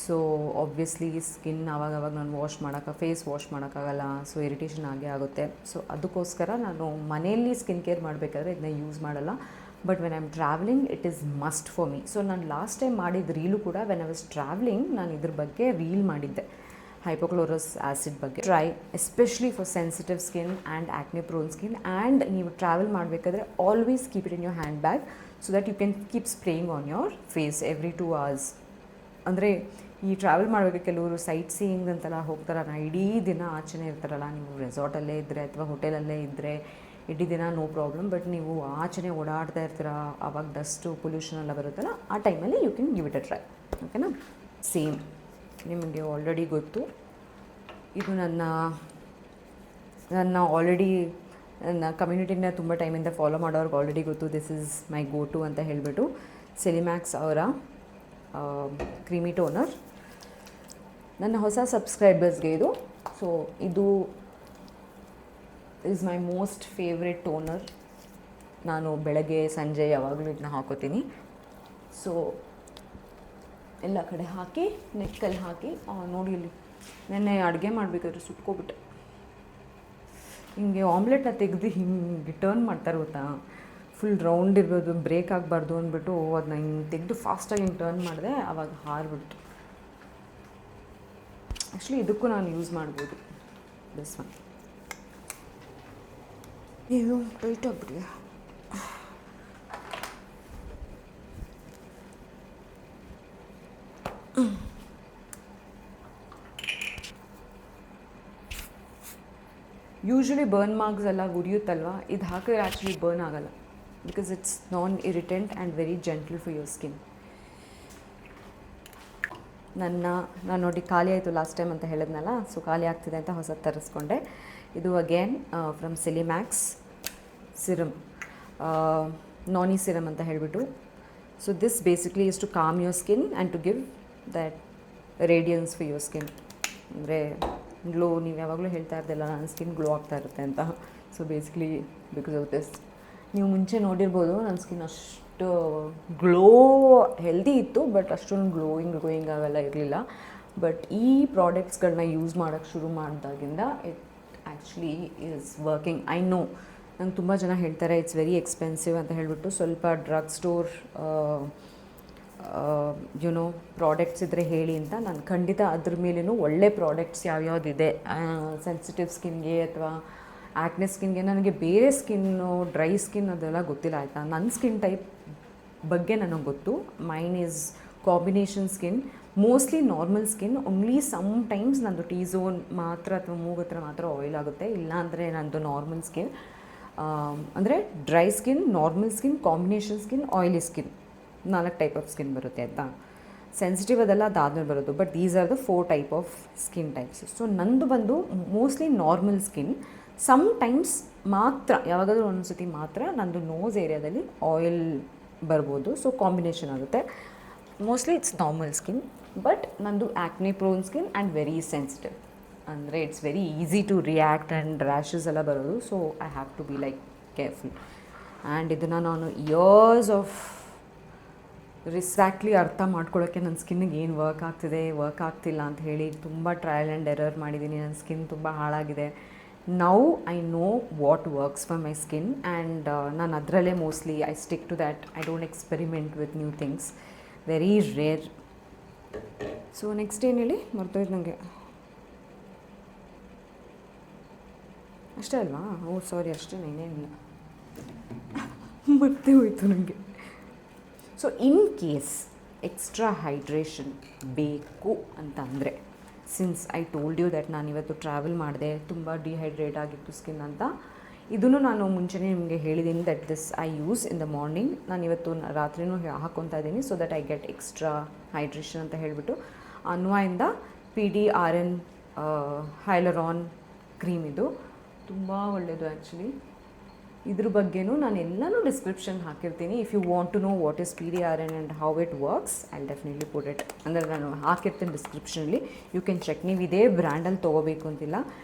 So obviously skin ಆವಾಗವಾಗ ನಾನು ಫೇಸ್ ವಾಶ್ ಮಾಡೋಕ್ಕಾಗಲ್ಲ. ಸೊ ಇರಿಟೇಷನ್ ಆಗೇ ಆಗುತ್ತೆ. ಸೊ ಅದಕ್ಕೋಸ್ಕರ ನಾನು ಮನೆಯಲ್ಲಿ ಸ್ಕಿನ್ ಕೇರ್ ಮಾಡಬೇಕಾದ್ರೆ ಇದನ್ನ ಯೂಸ್ ಮಾಡಲ್ಲ. But when I am travelling it is must for me. So ನಾನು ಲಾಸ್ಟ್ ಟೈಮ್ ಮಾಡಿದ ರೀಲು ಕೂಡ ವೆನ್ ಐ ವಾಸ್ ಟ್ರಾವೆಲಿಂಗ್ ನಾನು ಇದ್ರ ಬಗ್ಗೆ ರೀಲ್ ಮಾಡಿದ್ದೆ, ಹೈಪೋಕ್ಲೋರಸ್ ಆ್ಯಸಿಡ್ ಬಗ್ಗೆ. Try especially for sensitive skin and acne prone skin. And ನೀವು travel ಮಾಡಬೇಕಾದ್ರೆ always keep it in your hand bag so that you can keep spraying on your face every 2 hours. ಅಂದರೆ ಈ travel ಮಾಡಬೇಕು ಕೆಲವರು site seeing ಅಂತೆಲ್ಲ ಹೋಗ್ತಾರಲ್ಲ, ಇಡೀ ದಿನ ಆಚೆನೇ ಇರ್ತಾರಲ್ಲ. ನೀವು ರೆಸಾರ್ಟಲ್ಲೇ ಇದ್ದರೆ ಅಥವಾ ಹೋಟೆಲಲ್ಲೇ ಇದ್ದರೆ ಇಡೀ ದಿನ ನೋ ಪ್ರಾಬ್ಲಮ್. ಬಟ್ ನೀವು ಆಚೆನೇ ಓಡಾಡ್ತಾ ಇರ್ತೀರ, ಆವಾಗ ಡಸ್ಟು ಪೊಲ್ಯೂಷನ್ ಎಲ್ಲ ಬರುತ್ತಲ್ಲ, ಆ ಟೈಮಲ್ಲಿ you can give it a try. ಓಕೆನಾ. ಸೇಮ್ ನಿಮಗೆ ಆಲ್ರೆಡಿ ಗೊತ್ತು, ಇದು ನನ್ನ ಆಲ್ರೆಡಿ ನನ್ನ ಕಮ್ಯುನಿಟಿನ ತುಂಬ ಟೈಮಿಂದ ಫಾಲೋ ಮಾಡೋರ್ಗೆ ಆಲ್ರೆಡಿ ಗೊತ್ತು. This is my go to ಅಂತ ಹೇಳಿಬಿಟ್ಟು ಸೆಲಿಮ್ಯಾಕ್ಸ್ ಅವರ ಕ್ರೀಮಿ ಟೋನರ್. ನನ್ನ ಹೊಸ ಸಬ್ಸ್ಕ್ರೈಬರ್ಸ್ಗೆ ಇದು. ಸೊ ಇದು is my most favourite toner. ನಾನು ಬೆಳಗ್ಗೆ ಸಂಜೆ ಯಾವಾಗಲೂ ಇದನ್ನ ಹಾಕೋತೀನಿ. ಸೊ ಎಲ್ಲ ಕಡೆ ಹಾಕಿ ನೆಕ್ಕಲ್ಲಿ ಹಾಕಿ ನೋಡಿ, ಇಲ್ಲಿ ನೆನ್ನೆ ಅಡುಗೆ ಮಾಡಬೇಕಾದ್ರೆ ಸುಟ್ಕೊಬಿಟ್ಟೆ. ಹಿಂಗೆ ಆಮ್ಲೆಟ್ನ ತೆಗೆದು ಹಿಂಗೆ ಟರ್ನ್ ಮಾಡ್ತಾರೆ ಗೊತ್ತಾ, ಫುಲ್ ರೌಂಡ್ ಇರ್ಬೋದು, ಬ್ರೇಕ್ ಆಗಬಾರ್ದು ಅಂದ್ಬಿಟ್ಟು ಅದನ್ನ ಹಿಂಗೆ ತೆಗೆದು ಫಾಸ್ಟಾಗಿ ಹಿಂಗೆ ಟರ್ನ್ ಮಾಡಿದೆ, ಆವಾಗ ಹಾರಿಬಿಡ್ತು. ಆ್ಯಕ್ಚುಲಿ ಇದಕ್ಕೂ ನಾನು ಯೂಸ್ ಮಾಡ್ಬೋದು ದಿಸ್ ಒನ್. ಇದು ಟೈಟ್ ಆಗಿಬಿಡಿ. ಯೂಶ್ವಲಿ ಬರ್ನ್ ಮಾರ್ಕ್ಸ್ ಎಲ್ಲ ಉರಿಯುತ್ತಲ್ವ, ಇದು ಹಾಕಿದ್ರೆ ಆ್ಯಕ್ಚುಲಿ ಬರ್ನ್ ಆಗೋಲ್ಲ because it's non irritant and very gentle for your skin. ನಾನು ನೋಡಿ ಖಾಲಿ ಆಯಿತು ಲಾಸ್ಟ್ ಟೈಮ್ ಅಂತ ಹೇಳಿದ್ನಲ್ಲ, ಸೊ ಖಾಲಿ ಆಗ್ತಿದೆ ಅಂತ ಹೊಸದು ತರಿಸ್ಕೊಂಡೆ. ಇದು again from Celimax serum, noni serum ಅಂತ ಹೇಳಿಬಿಟ್ಟು. So this basically is to calm your skin and to give that radiance for your skin. ಅಂದರೆ ಗ್ಲೋ, ನೀವು ಯಾವಾಗಲೂ ಹೇಳ್ತಾ ಇರ್ತಿಲ್ಲ ನನ್ನ ಸ್ಕಿನ್ ಗ್ಲೋ ಆಗ್ತಾ ಇರುತ್ತೆ ಅಂತ. So basically because of this. ನೀವು ಮುಂಚೆ ನೋಡಿರ್ಬೋದು ನನ್ನ ಸ್ಕಿನ್ ಅಷ್ಟು ಗ್ಲೋ ಹೆಲ್ದಿ ಇತ್ತು, ಬಟ್ ಅಷ್ಟೊಂದು ಗ್ಲೋಯಿಂಗ್ ಅವೆಲ್ಲ ಇರಲಿಲ್ಲ. ಬಟ್ ಈ ಪ್ರಾಡಕ್ಟ್ಸ್ಗಳನ್ನ ಯೂಸ್ ಮಾಡೋಕ್ಕೆ ಶುರು ಮಾಡಿದಾಗಿಂದ it actually is working. I know ನಂಗೆ ತುಂಬ ಜನ ಹೇಳ್ತಾರೆ ಇಟ್ಸ್ ವೆರಿ ಎಕ್ಸ್ಪೆನ್ಸಿವ್ ಅಂತ ಹೇಳಿಬಿಟ್ಟು. ಸ್ವಲ್ಪ ಡ್ರಗ್ ಸ್ಟೋರ್ ಯುನೋ ಪ್ರಾಡಕ್ಟ್ಸ್ ಇದ್ದರೆ ಹೇಳಿ ಅಂತ. ನಾನು ಖಂಡಿತ ಅದ್ರ ಮೇಲೇನು ಒಳ್ಳೆ ಪ್ರಾಡಕ್ಟ್ಸ್ ಯಾವ್ಯಾವುದಿದೆ ಸೆನ್ಸಿಟಿವ್ ಸ್ಕಿನ್ಗೆ ಅಥವಾ ಆ್ಯಕ್ನೆ ಸ್ಕಿನ್ಗೆ. ನನಗೆ ಬೇರೆ ಸ್ಕಿನ್ನು, ಡ್ರೈ ಸ್ಕಿನ್ ಅದೆಲ್ಲ ಗೊತ್ತಿಲ್ಲ ಆಯಿತಾ. ನನ್ನ ಸ್ಕಿನ್ ಟೈಪ್ ಬಗ್ಗೆ ನನಗೆ ಗೊತ್ತು. Mine is combination skin, mostly normal skin. Only some times ನಂದು ಟೀ ಝೋನ್ ಮಾತ್ರ ಅಥವಾ ಮೂಗು ಹತ್ರ ಮಾತ್ರ ಆಯಿಲ್ ಆಗುತ್ತೆ, ಇಲ್ಲಾಂದರೆ ನಂದು ನಾರ್ಮಲ್ ಸ್ಕಿನ್. ಅಂದರೆ dry skin, normal skin, combination skin, oily skin, 4 type of skin ಬರುತ್ತೆ ಆಯಿತಾ. ಸೆನ್ಸಿಟಿವ್ ಅದೆಲ್ಲ ಅದಾದ್ಮೇಲೆ ಬರೋದು. But these are the 4 type of skin types. So ನಂದು ಬಂದು mostly normal skin. Some times ಮಾತ್ರ, ಯಾವಾಗಾದರೂ ಒಂದೊಂದು ಮಾತ್ರ ನಂದು ನೋಸ್ ಏರಿಯಾದಲ್ಲಿ ಆಯಿಲ್ ಬರ್ಬೋದು. ಸೊ ಕಾಂಬಿನೇಷನ್ ಆಗುತ್ತೆ. Mostly it's normal skin, but ನಂದು acne prone skin and very sensitive. ಅಂದರೆ it's very easy to react and rashes ಎಲ್ಲ ಬರೋದು. So I have to be like careful. And ಇದನ್ನು ನಾನು ಇಯರ್ಸ್ ಆಫ್ ಎಕ್ಸಾಕ್ಟ್ಲಿ ಅರ್ಥ ಮಾಡ್ಕೊಳ್ಳೋಕ್ಕೆ ನನ್ನ ಸ್ಕಿನ್ನಿಗೆ ಏನು ವರ್ಕ್ ಆಗ್ತಿದೆ, ವರ್ಕ್ ಆಗ್ತಿಲ್ಲ ಅಂತ ಹೇಳಿ ತುಂಬ ಟ್ರಯಲ್ ಆ್ಯಂಡ್ ಎರರ್ ಮಾಡಿದ್ದೀನಿ. ನನ್ನ ಸ್ಕಿನ್ ತುಂಬ ಹಾಳಾಗಿದೆ. Now I know what works for my skin and ನಾನು ಅದರಲ್ಲೇ mostly I stick to that. I don't experiment with new things, very rare. So next ಏನು ಹೇಳಿ ಮರ್ತೋಯ್ತು ನನಗೆ, ಅಷ್ಟೇ ಅಲ್ವಾ? ಓ ಸಾರಿ, ಅಷ್ಟೇ, ಏನೇನಿಲ್ಲ, ಮತ್ತೆ ಹೋಯಿತು ನನಗೆ. So in case extra hydration ಬೇಕು ಅಂತ ಅಂದರೆ, since I told you that ನಾನು ಇವತ್ತು ಟ್ರಾವೆಲ್ ಮಾಡಿದೆ, ತುಂಬ ಡಿಹೈಡ್ರೇಟ್ ಆಗಿತ್ತು ಸ್ಕಿನ್ ಅಂತ. ಇದನ್ನು ನಾನು ಮುಂಚೆನೇ ನಿಮಗೆ ಹೇಳಿದ್ದೀನಿ that this I use in the morning. ನಾನು ಇವತ್ತು ರಾತ್ರಿನೂ ಹಾಕ್ಕೊತಾ ಇದ್ದೀನಿ so that I get extra hydration ಅಂತ ಹೇಳಿಬಿಟ್ಟು. ಅನ್ವಾಯಿಂದ PDRN ಹೈಲರಾನ್ ಕ್ರೀಮ್. ಇದು ತುಂಬ ಒಳ್ಳೆಯದು ಆ್ಯಕ್ಚುಲಿ. ಇದ್ರ ಬಗ್ಗೆನೂ ನಾನು ಎಲ್ಲನೂ ಡಿಸ್ಕ್ರಿಪ್ಷನ್ ಹಾಕಿರ್ತೀನಿ. If you want to know what is PDRN and how it works, I definitely put it. ಅಂದರೆ ನಾನು ಹಾಕಿರ್ತೀನಿ ಡಿಸ್ಕ್ರಿಪ್ಷನಲ್ಲಿ, ಯು ಕ್ಯಾನ್ ಚೆಕ್. ನೀವು ಇದೇ ಬ್ರ್ಯಾಂಡಲ್ಲಿ ತೊಗೋಬೇಕು ಅಂತಿಲ್ಲ.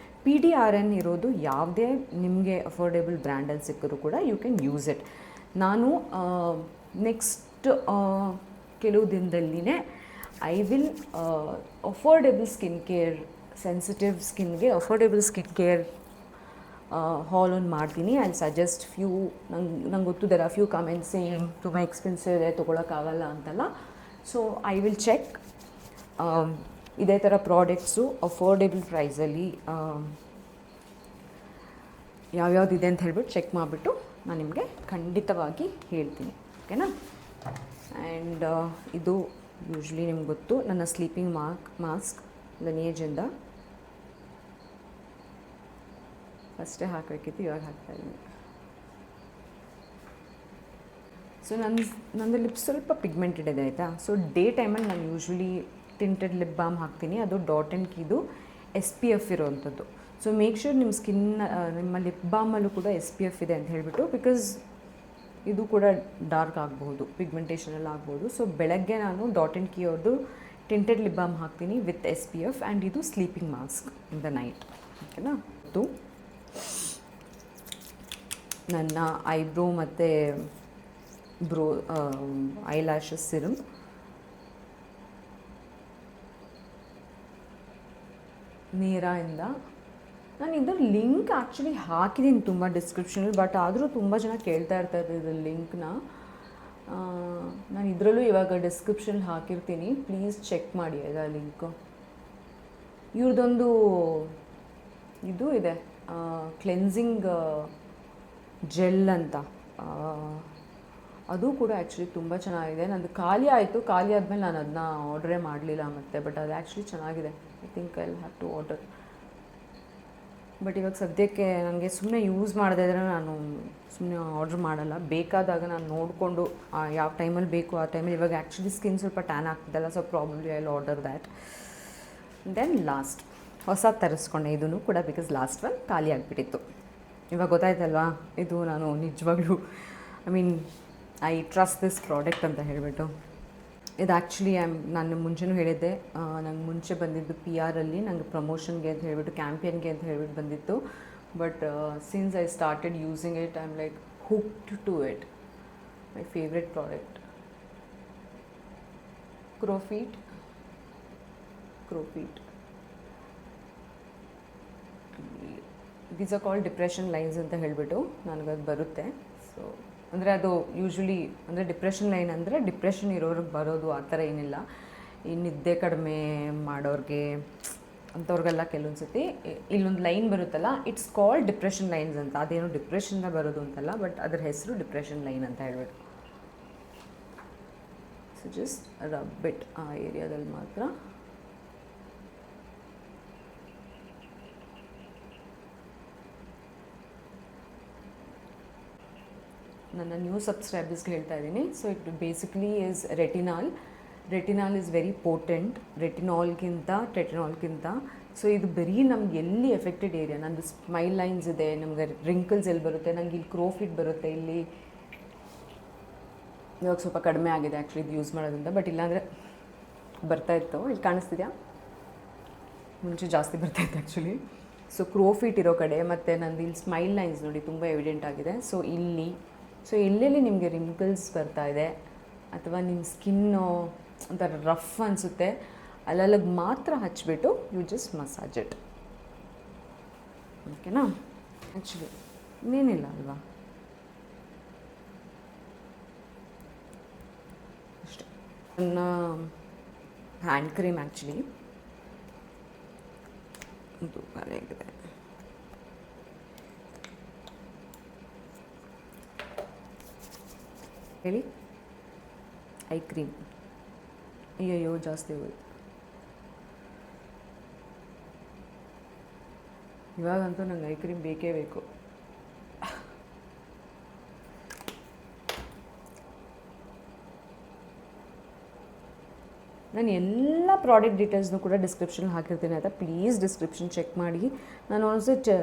PDRN ಇರೋದು ಯಾವುದೇ ನಿಮಗೆ ಅಫೋರ್ಡೆಬಲ್ ಬ್ರ್ಯಾಂಡಲ್ಲಿ ಸಿಕ್ಕಿದ್ರು ಕೂಡ ಯು ಕ್ಯಾನ್ ಯೂಸ್ ಇಟ್. ನಾನು ನೆಕ್ಸ್ಟ್ ಕೆಲವು ದಿನದಲ್ಲಿನೇ I will affordable skin care, sensitive ಸ್ಕಿನ್ಗೆ ಅಫೋರ್ಡೆಬಲ್ ಸ್ಕಿನ್ ಕೇರ್ ಹಾಲ್ ಒಂದು ಮಾಡ್ತೀನಿ. I suggest few. ನಂಗೆ ಗೊತ್ತು there are few comments same ತುಂಬ ಎಕ್ಸ್ಪೆನ್ಸಿವ್ ಇದೆ, ತೊಗೊಳಕ್ಕಾಗಲ್ಲ ಅಂತಲ್ಲ. ಸೊ ಐ ವಿಲ್ ಚೆಕ್ ಇದೇ ಥರ ಪ್ರಾಡಕ್ಟ್ಸು ಅಫೋರ್ಡೆಬಲ್ ಪ್ರೈಸಲ್ಲಿ ಯಾವ್ಯಾವುದಿದೆ ಅಂತ ಹೇಳ್ಬಿಟ್ಟು ಚೆಕ್ ಮಾಡಿಬಿಟ್ಟು ನಾನು ನಿಮಗೆ ಖಂಡಿತವಾಗಿ ಹೇಳ್ತೀನಿ, ಓಕೆನಾ. ಆ್ಯಂಡ್ ಇದು ಯೂಶ್ವಲಿ ನಿಮ್ಗೆ ಗೊತ್ತು, ನನ್ನ ಸ್ಲೀಪಿಂಗ್ ಮಾಸ್ಕ್ ಲನೇಜಿಂದ. ಫಸ್ಟೇ ಹಾಕಬೇಕಿತ್ತು, ಇವಾಗ ಹಾಕ್ತಾಯಿದ್ದೀನಿ. ಸೊ ನಂದು ಲಿಪ್ಸ್ ಸ್ವಲ್ಪ ಪಿಗ್ಮೆಂಟೆಡ್ ಇದೆ ಆಯಿತಾ. ಸೊ ಡೇ ಟೈಮಲ್ಲಿ ನಾನು ಯೂಶ್ವಲಿ ಟಿಂಟೆಡ್ ಲಿಪ್ ಬಾಮ್ ಹಾಕ್ತೀನಿ. ಅದು DOT&KEYದು SPF ಇರೋವಂಥದ್ದು. ಸೊ ಮೇಕ್ ಶ್ಯೂರ್ ನಿಮ್ಮ ಸ್ಕಿನ್, ನಿಮ್ಮ ಲಿಪ್ ಬಾಮಲ್ಲೂ ಕೂಡ SPF ಇದೆ ಅಂತ ಹೇಳಿಬಿಟ್ಟು, ಬಿಕಾಸ್ ಇದು ಕೂಡ ಡಾರ್ಕ್ ಆಗ್ಬೋದು, ಪಿಗ್ಮೆಂಟೇಷನಲ್ಲಿ ಆಗ್ಬೋದು. ಸೊ ಬೆಳಗ್ಗೆ ನಾನು DOT&KEY ಅವ್ರದ್ದು ಟಿಂಟೆಡ್ ಲಿಪ್ ಬಾಮ್ ಹಾಕ್ತೀನಿ ವಿತ್ SPF. ಆ್ಯಂಡ್ ಇದು sleeping mask in the night, ಓಕೆನಾ. ಇದು ನನ್ನ ಐಬ್ರೋ ಮತ್ತು ಐ ಲ್ಯಾಶಸ್ ಸಿರಮ್. ನೇರಾಯಿಂದ ನಾನು ಇದರ ಲಿಂಕ್ ಆ್ಯಕ್ಚುಲಿ ಹಾಕಿದ್ದೀನಿ ತುಂಬ ಡಿಸ್ಕ್ರಿಪ್ಷನಲ್ಲಿ, ಬಟ್ ಆದರೂ ತುಂಬ ಜನ ಕೇಳ್ತಾ ಇರ್ತಾರೆ ಇದ್ರ ಲಿಂಕ್ನ. ನಾನು ಇದರಲ್ಲೂ ಇವಾಗ ಡಿಸ್ಕ್ರಿಪ್ಷನ್ ಹಾಕಿರ್ತೀನಿ, ಪ್ಲೀಸ್ ಚೆಕ್ ಮಾಡಿ ಅದರ ಲಿಂಕು. ಇವ್ರದ್ದೊಂದು ಇದು ಇದೆ, ಕ್ಲೆನ್ಸಿಂಗ್ ಜೆಲ್ ಅಂತ, ಅದು ಕೂಡ ಆ್ಯಕ್ಚುಲಿ ತುಂಬ ಚೆನ್ನಾಗಿದೆ. ನಂದು ಖಾಲಿ ಆಯಿತು, ಖಾಲಿ ಆದಮೇಲೆ ನಾನು ಅದನ್ನ ಆರ್ಡ್ರೇ ಮಾಡಲಿಲ್ಲ ಮತ್ತೆ. ಬಟ್ ಅದು ಆ್ಯಕ್ಚುಲಿ ಚೆನ್ನಾಗಿದೆ. I think I will have to order. But ಇವಾಗ ಸದ್ಯಕ್ಕೆ ನನಗೆ ಸುಮ್ಮನೆ ಯೂಸ್ ಮಾಡದೇ ಇದ್ದರೆ ನಾನು ಸುಮ್ಮನೆ ಆರ್ಡ್ರ್ ಮಾಡಲ್ಲ. ಬೇಕಾದಾಗ ನಾನು ನೋಡಿಕೊಂಡು ಯಾವ ಟೈಮಲ್ಲಿ ಬೇಕು ಆ ಟೈಮಲ್ಲಿ. ಇವಾಗ ಆ್ಯಕ್ಚುಲಿ ಸ್ಕಿನ್ ಸ್ವಲ್ಪ ಟ್ಯಾನ್ ಆಗ್ತಿದ್ದಲ್ಲ, so probably I will order that. Then last ಹೊಸ ತರಿಸ್ಕೊಂಡೆ ಇದನ್ನು ಕೂಡ, ಬಿಕಾಸ್ ಲಾಸ್ಟ್ ಒನ್ ಖಾಲಿ ಆಗಿಬಿಟ್ಟಿತ್ತು. ಇವಾಗ ಗೊತ್ತಾಯ್ತಲ್ವಾ, ಇದು ನಾನು ನಿಜವಾಗ್ಲೂ ಐ ಟ್ರಸ್ಟ್ ದಿಸ್ ಪ್ರಾಡಕ್ಟ್ ಅಂತ ಹೇಳಿಬಿಟ್ಟು. ಇದು ಆ್ಯಕ್ಚುಲಿ ನಾನು ಮುಂಚೆನೂ ಹೇಳಿದ್ದೆ, ನಂಗೆ ಮುಂಚೆ ಬಂದಿದ್ದು PR ಅಲ್ಲಿ ನಂಗೆ ಪ್ರಮೋಷನ್ಗೆ ಅಂತ ಹೇಳಿಬಿಟ್ಟು, ಕ್ಯಾಂಪೇನ್ಗೆ ಅಂತ ಹೇಳ್ಬಿಟ್ಟು ಬಂದಿತ್ತು. But since I started using it, I am like hooked to it. My favourite product, crow feet. These are called depression lines ಅಂತ ಹೇಳಿಬಿಟ್ಟು ನನಗದು ಬರುತ್ತೆ. ಸೊ ಅಂದರೆ ಅದು ಯೂಶ್ವಲಿ ಅಂದರೆ ಡಿಪ್ರೆಷನ್ ಲೈನ್ ಅಂದರೆ ಡಿಪ್ರೆಷನ್ ಇರೋರಿಗೆ ಬರೋದು, ಆ ಥರ ಏನಿಲ್ಲ. ಈ ನಿದ್ದೆ ಕಡಿಮೆ ಮಾಡೋರಿಗೆ ಅಂಥವ್ರಿಗೆಲ್ಲ ಕೆಲವೊಂದು ಸತಿ ಇಲ್ಲೊಂದು ಲೈನ್ ಬರುತ್ತಲ್ಲ, ಇಟ್ಸ್ ಕಾಲ್ಡ್ ಡಿಪ್ರೆಷನ್ ಲೈನ್ಸ್ ಅಂತ. ಅದೇನು ಡಿಪ್ರೆಷನ್ನ ಬರೋದು ಅಂತಲ್ಲ, ಬಟ್ ಅದ್ರ ಹೆಸರು ಡಿಪ್ರೆಷನ್ ಲೈನ್ ಅಂತ ಹೇಳ್ಬಿಟ್ಟು. ಸೊ ಜಸ್ಟ್ ರಬ್ ಇಟ್ ಆ ಏರಿಯಾದಲ್ಲಿ ಮಾತ್ರ. ನನ್ನ ನ್ಯೂ ಸಬ್ಸ್ಕ್ರೈಬರ್ಸ್ಗೆ ಹೇಳ್ತಾ ಇದ್ದೀನಿ. So it basically is retinol is very potent, ಟೆಟನಾಲ್ಗಿಂತ. ಸೊ ಇದು ಬರೀ ನಮ್ಗೆ ಎಲ್ಲಿ ಎಫೆಕ್ಟೆಡ್ ಏರಿಯಾ, ನಂದು ಸ್ಮೈಲ್ ಲೈನ್ಸ್ ಇದೆ, ನಮಗೆ ರಿಂಕಲ್ಸ್ ಎಲ್ಲಿ ಬರುತ್ತೆ, ನಂಗೆ ಇಲ್ಲಿ ಕ್ರೋಫಿಟ್ ಬರುತ್ತೆ, ಇಲ್ಲಿ ಇವಾಗ ಸ್ವಲ್ಪ ಕಡಿಮೆ ಆಗಿದೆ ಆ್ಯಕ್ಚುಲಿ ಇದು ಯೂಸ್ ಮಾಡೋದ್ರಿಂದ. ಬಟ್ ಇಲ್ಲಾಂದರೆ ಬರ್ತಾಯಿತ್ತು, ಇಲ್ಲಿ ಕಾಣಿಸ್ತಿದೆಯಾ, ಮುಂಚೆ ಜಾಸ್ತಿ ಬರ್ತಾಯಿತ್ತು ಆ್ಯಕ್ಚುಲಿ. ಸೊ ಕ್ರೋಫಿಟ್ ಇರೋ ಕಡೆ, ಮತ್ತು ನಂದು ಇಲ್ಲಿ ಸ್ಮೈಲ್ ಲೈನ್ಸ್ ನೋಡಿ ತುಂಬ ಎವಿಡೆಂಟ್ ಆಗಿದೆ. ಸೊ ಇಲ್ಲಿ ಎಲ್ಲೆಲ್ಲಿ ನಿಮಗೆ ರಿಂಕಲ್ಸ್ ಬರ್ತಾ ಇದೆ ಅಥವಾ ನಿಮ್ಮ ಸ್ಕಿನ್ನು ಒಂಥರ ರಫ್ ಅನಿಸುತ್ತೆ, ಅಲ್ಲಲ್ಲಿಗೆ ಮಾತ್ರ ಹಚ್ಬಿಟ್ಟು ಯು ಜಸ್ಟ್ ಮಸಾಜ್ ಇಟ್. ಓಕೆನಾ? ಆ್ಯಕ್ಚುಲಿ ಇನ್ನೇನಿಲ್ಲ ಅಲ್ವಾ, ಅಷ್ಟೇ. ನನ್ನ ಹ್ಯಾಂಡ್ ಕ್ರೀಮ್ ಆ್ಯಕ್ಚುಲಿ ಇದು ಖಾಲಿಯಾಗಿದೆ. ಹೇಳಿ, ಐ ಕ್ರೀಮ್. ಅಯ್ಯಯ್ಯೋ ಜಾಸ್ತಿ ಹೋಯ್ತು. ಇವಾಗಂತೂ ನಂಗೆ ಐ ಕ್ರೀಮ್ ಬೇಕೇ ಬೇಕು. ನಾನು ಎಲ್ಲ ಪ್ರಾಡಕ್ಟ್ ಡೀಟೇಲ್ಸ್ನು ಕೂಡ ಡಿಸ್ಕ್ರಿಪ್ಷನ್ ಹಾಕಿರ್ತೀನಿ ಆಯಿತಾ. ಪ್ಲೀಸ್ ಡಿಸ್ಕ್ರಿಪ್ಷನ್ ಚೆಕ್ ಮಾಡಿ. ನಾನು ಒಂದ್ಸತಿ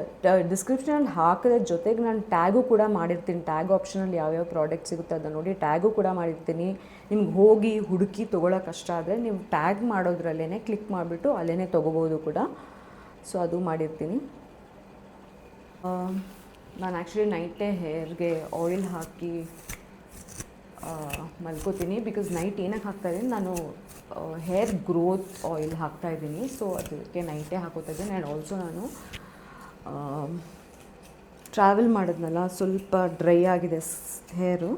ಡಿಸ್ಕ್ರಿಪ್ಷನಲ್ಲಿ ಹಾಕಿದ ಜೊತೆಗೆ ನಾನು ಟ್ಯಾಗು ಕೂಡ ಮಾಡಿರ್ತೀನಿ. ಟ್ಯಾಗ್ ಆಪ್ಷನಲ್ಲಿ ಯಾವ್ಯಾವ ಪ್ರಾಡಕ್ಟ್ ಸಿಗುತ್ತೆ ಅದನ್ನು ನೋಡಿ ಟ್ಯಾಗು ಕೂಡ ಮಾಡಿರ್ತೀನಿ. ನಿಮ್ಗೆ ಹೋಗಿ ಹುಡುಕಿ ತೊಗೊಳ್ಳೋ ಕಷ್ಟ ಆದರೆ ನೀವು ಟ್ಯಾಗ್ ಮಾಡೋದ್ರಲ್ಲೇ ಕ್ಲಿಕ್ ಮಾಡಿಬಿಟ್ಟು ಅಲ್ಲೇ ತೊಗೋಬೋದು ಕೂಡ. ಸೊ ಅದು ಮಾಡಿರ್ತೀನಿ. ನಾನು ಆ್ಯಕ್ಚುಲಿ ನೈಟೇ ಹೇರ್ಗೆ ಆಯಿಲ್ ಹಾಕಿ ಮಲ್ಕೋತೀನಿ. ಬಿಕಾಸ್ ನೈಟ್ ಏನಕ್ಕೆ ಹಾಕ್ತಾಯಿದ್ದೀನಿ, ನಾನು ಹೇರ್ ಗ್ರೋತ್ ಆಯಿಲ್ ಹಾಕ್ತಾಯಿದ್ದೀನಿ. ಸೊ ಅದಕ್ಕೆ ನೈಟೇ ಹಾಕೋತಾ ಇದ್ದೀನಿ. ಆ್ಯಂಡ್ ಆಲ್ಸೋ ನಾನು ಟ್ರಾವೆಲ್ ಮಾಡಿದ್ನಲ್ಲ, ಸ್ವಲ್ಪ ಡ್ರೈ ಆಗಿದೆ ಹೇರು,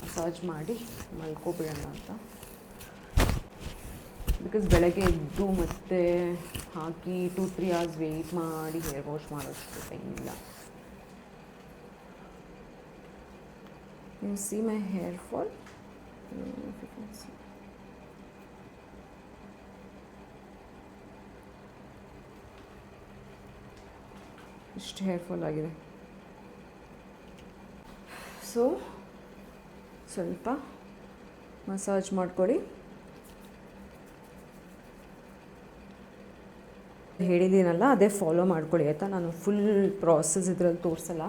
ಮಸಾಜ್ ಮಾಡಿ ಮಲ್ಕೋಬಿಡೋಣ ಅಂತ. ಬಿಕಾಸ್ ಬೆಳಗ್ಗೆ ಎದ್ದು ಮತ್ತೆ ಹಾಕಿ 2-3 hours ವೆಯ್ಟ್ ಮಾಡಿ ಹೇರ್ ವಾಶ್ ಮಾಡೋಷ್ಟು ಟೈಮ್ ಇಲ್ಲ. You see my hair fall? I don't know if you can see. ಇಷ್ಟು ಹೇರ್ ಫಾಲ್ ಆಗಿದೆ. ಸೊ ಸ್ವಲ್ಪ ಮಸಾಜ್ ಮಾಡ್ಕೊಳ್ಳಿ. ಹೇಳಿದ್ದೀನಲ್ಲ ಅದೇ ಫಾಲೋ ಮಾಡ್ಕೊಳ್ಳಿ ಆಯಿತಾ. ನಾನು ಫುಲ್ ಪ್ರಾಸೆಸ್ ಇದರಲ್ಲಿ ತೋರಿಸಲ್ಲ.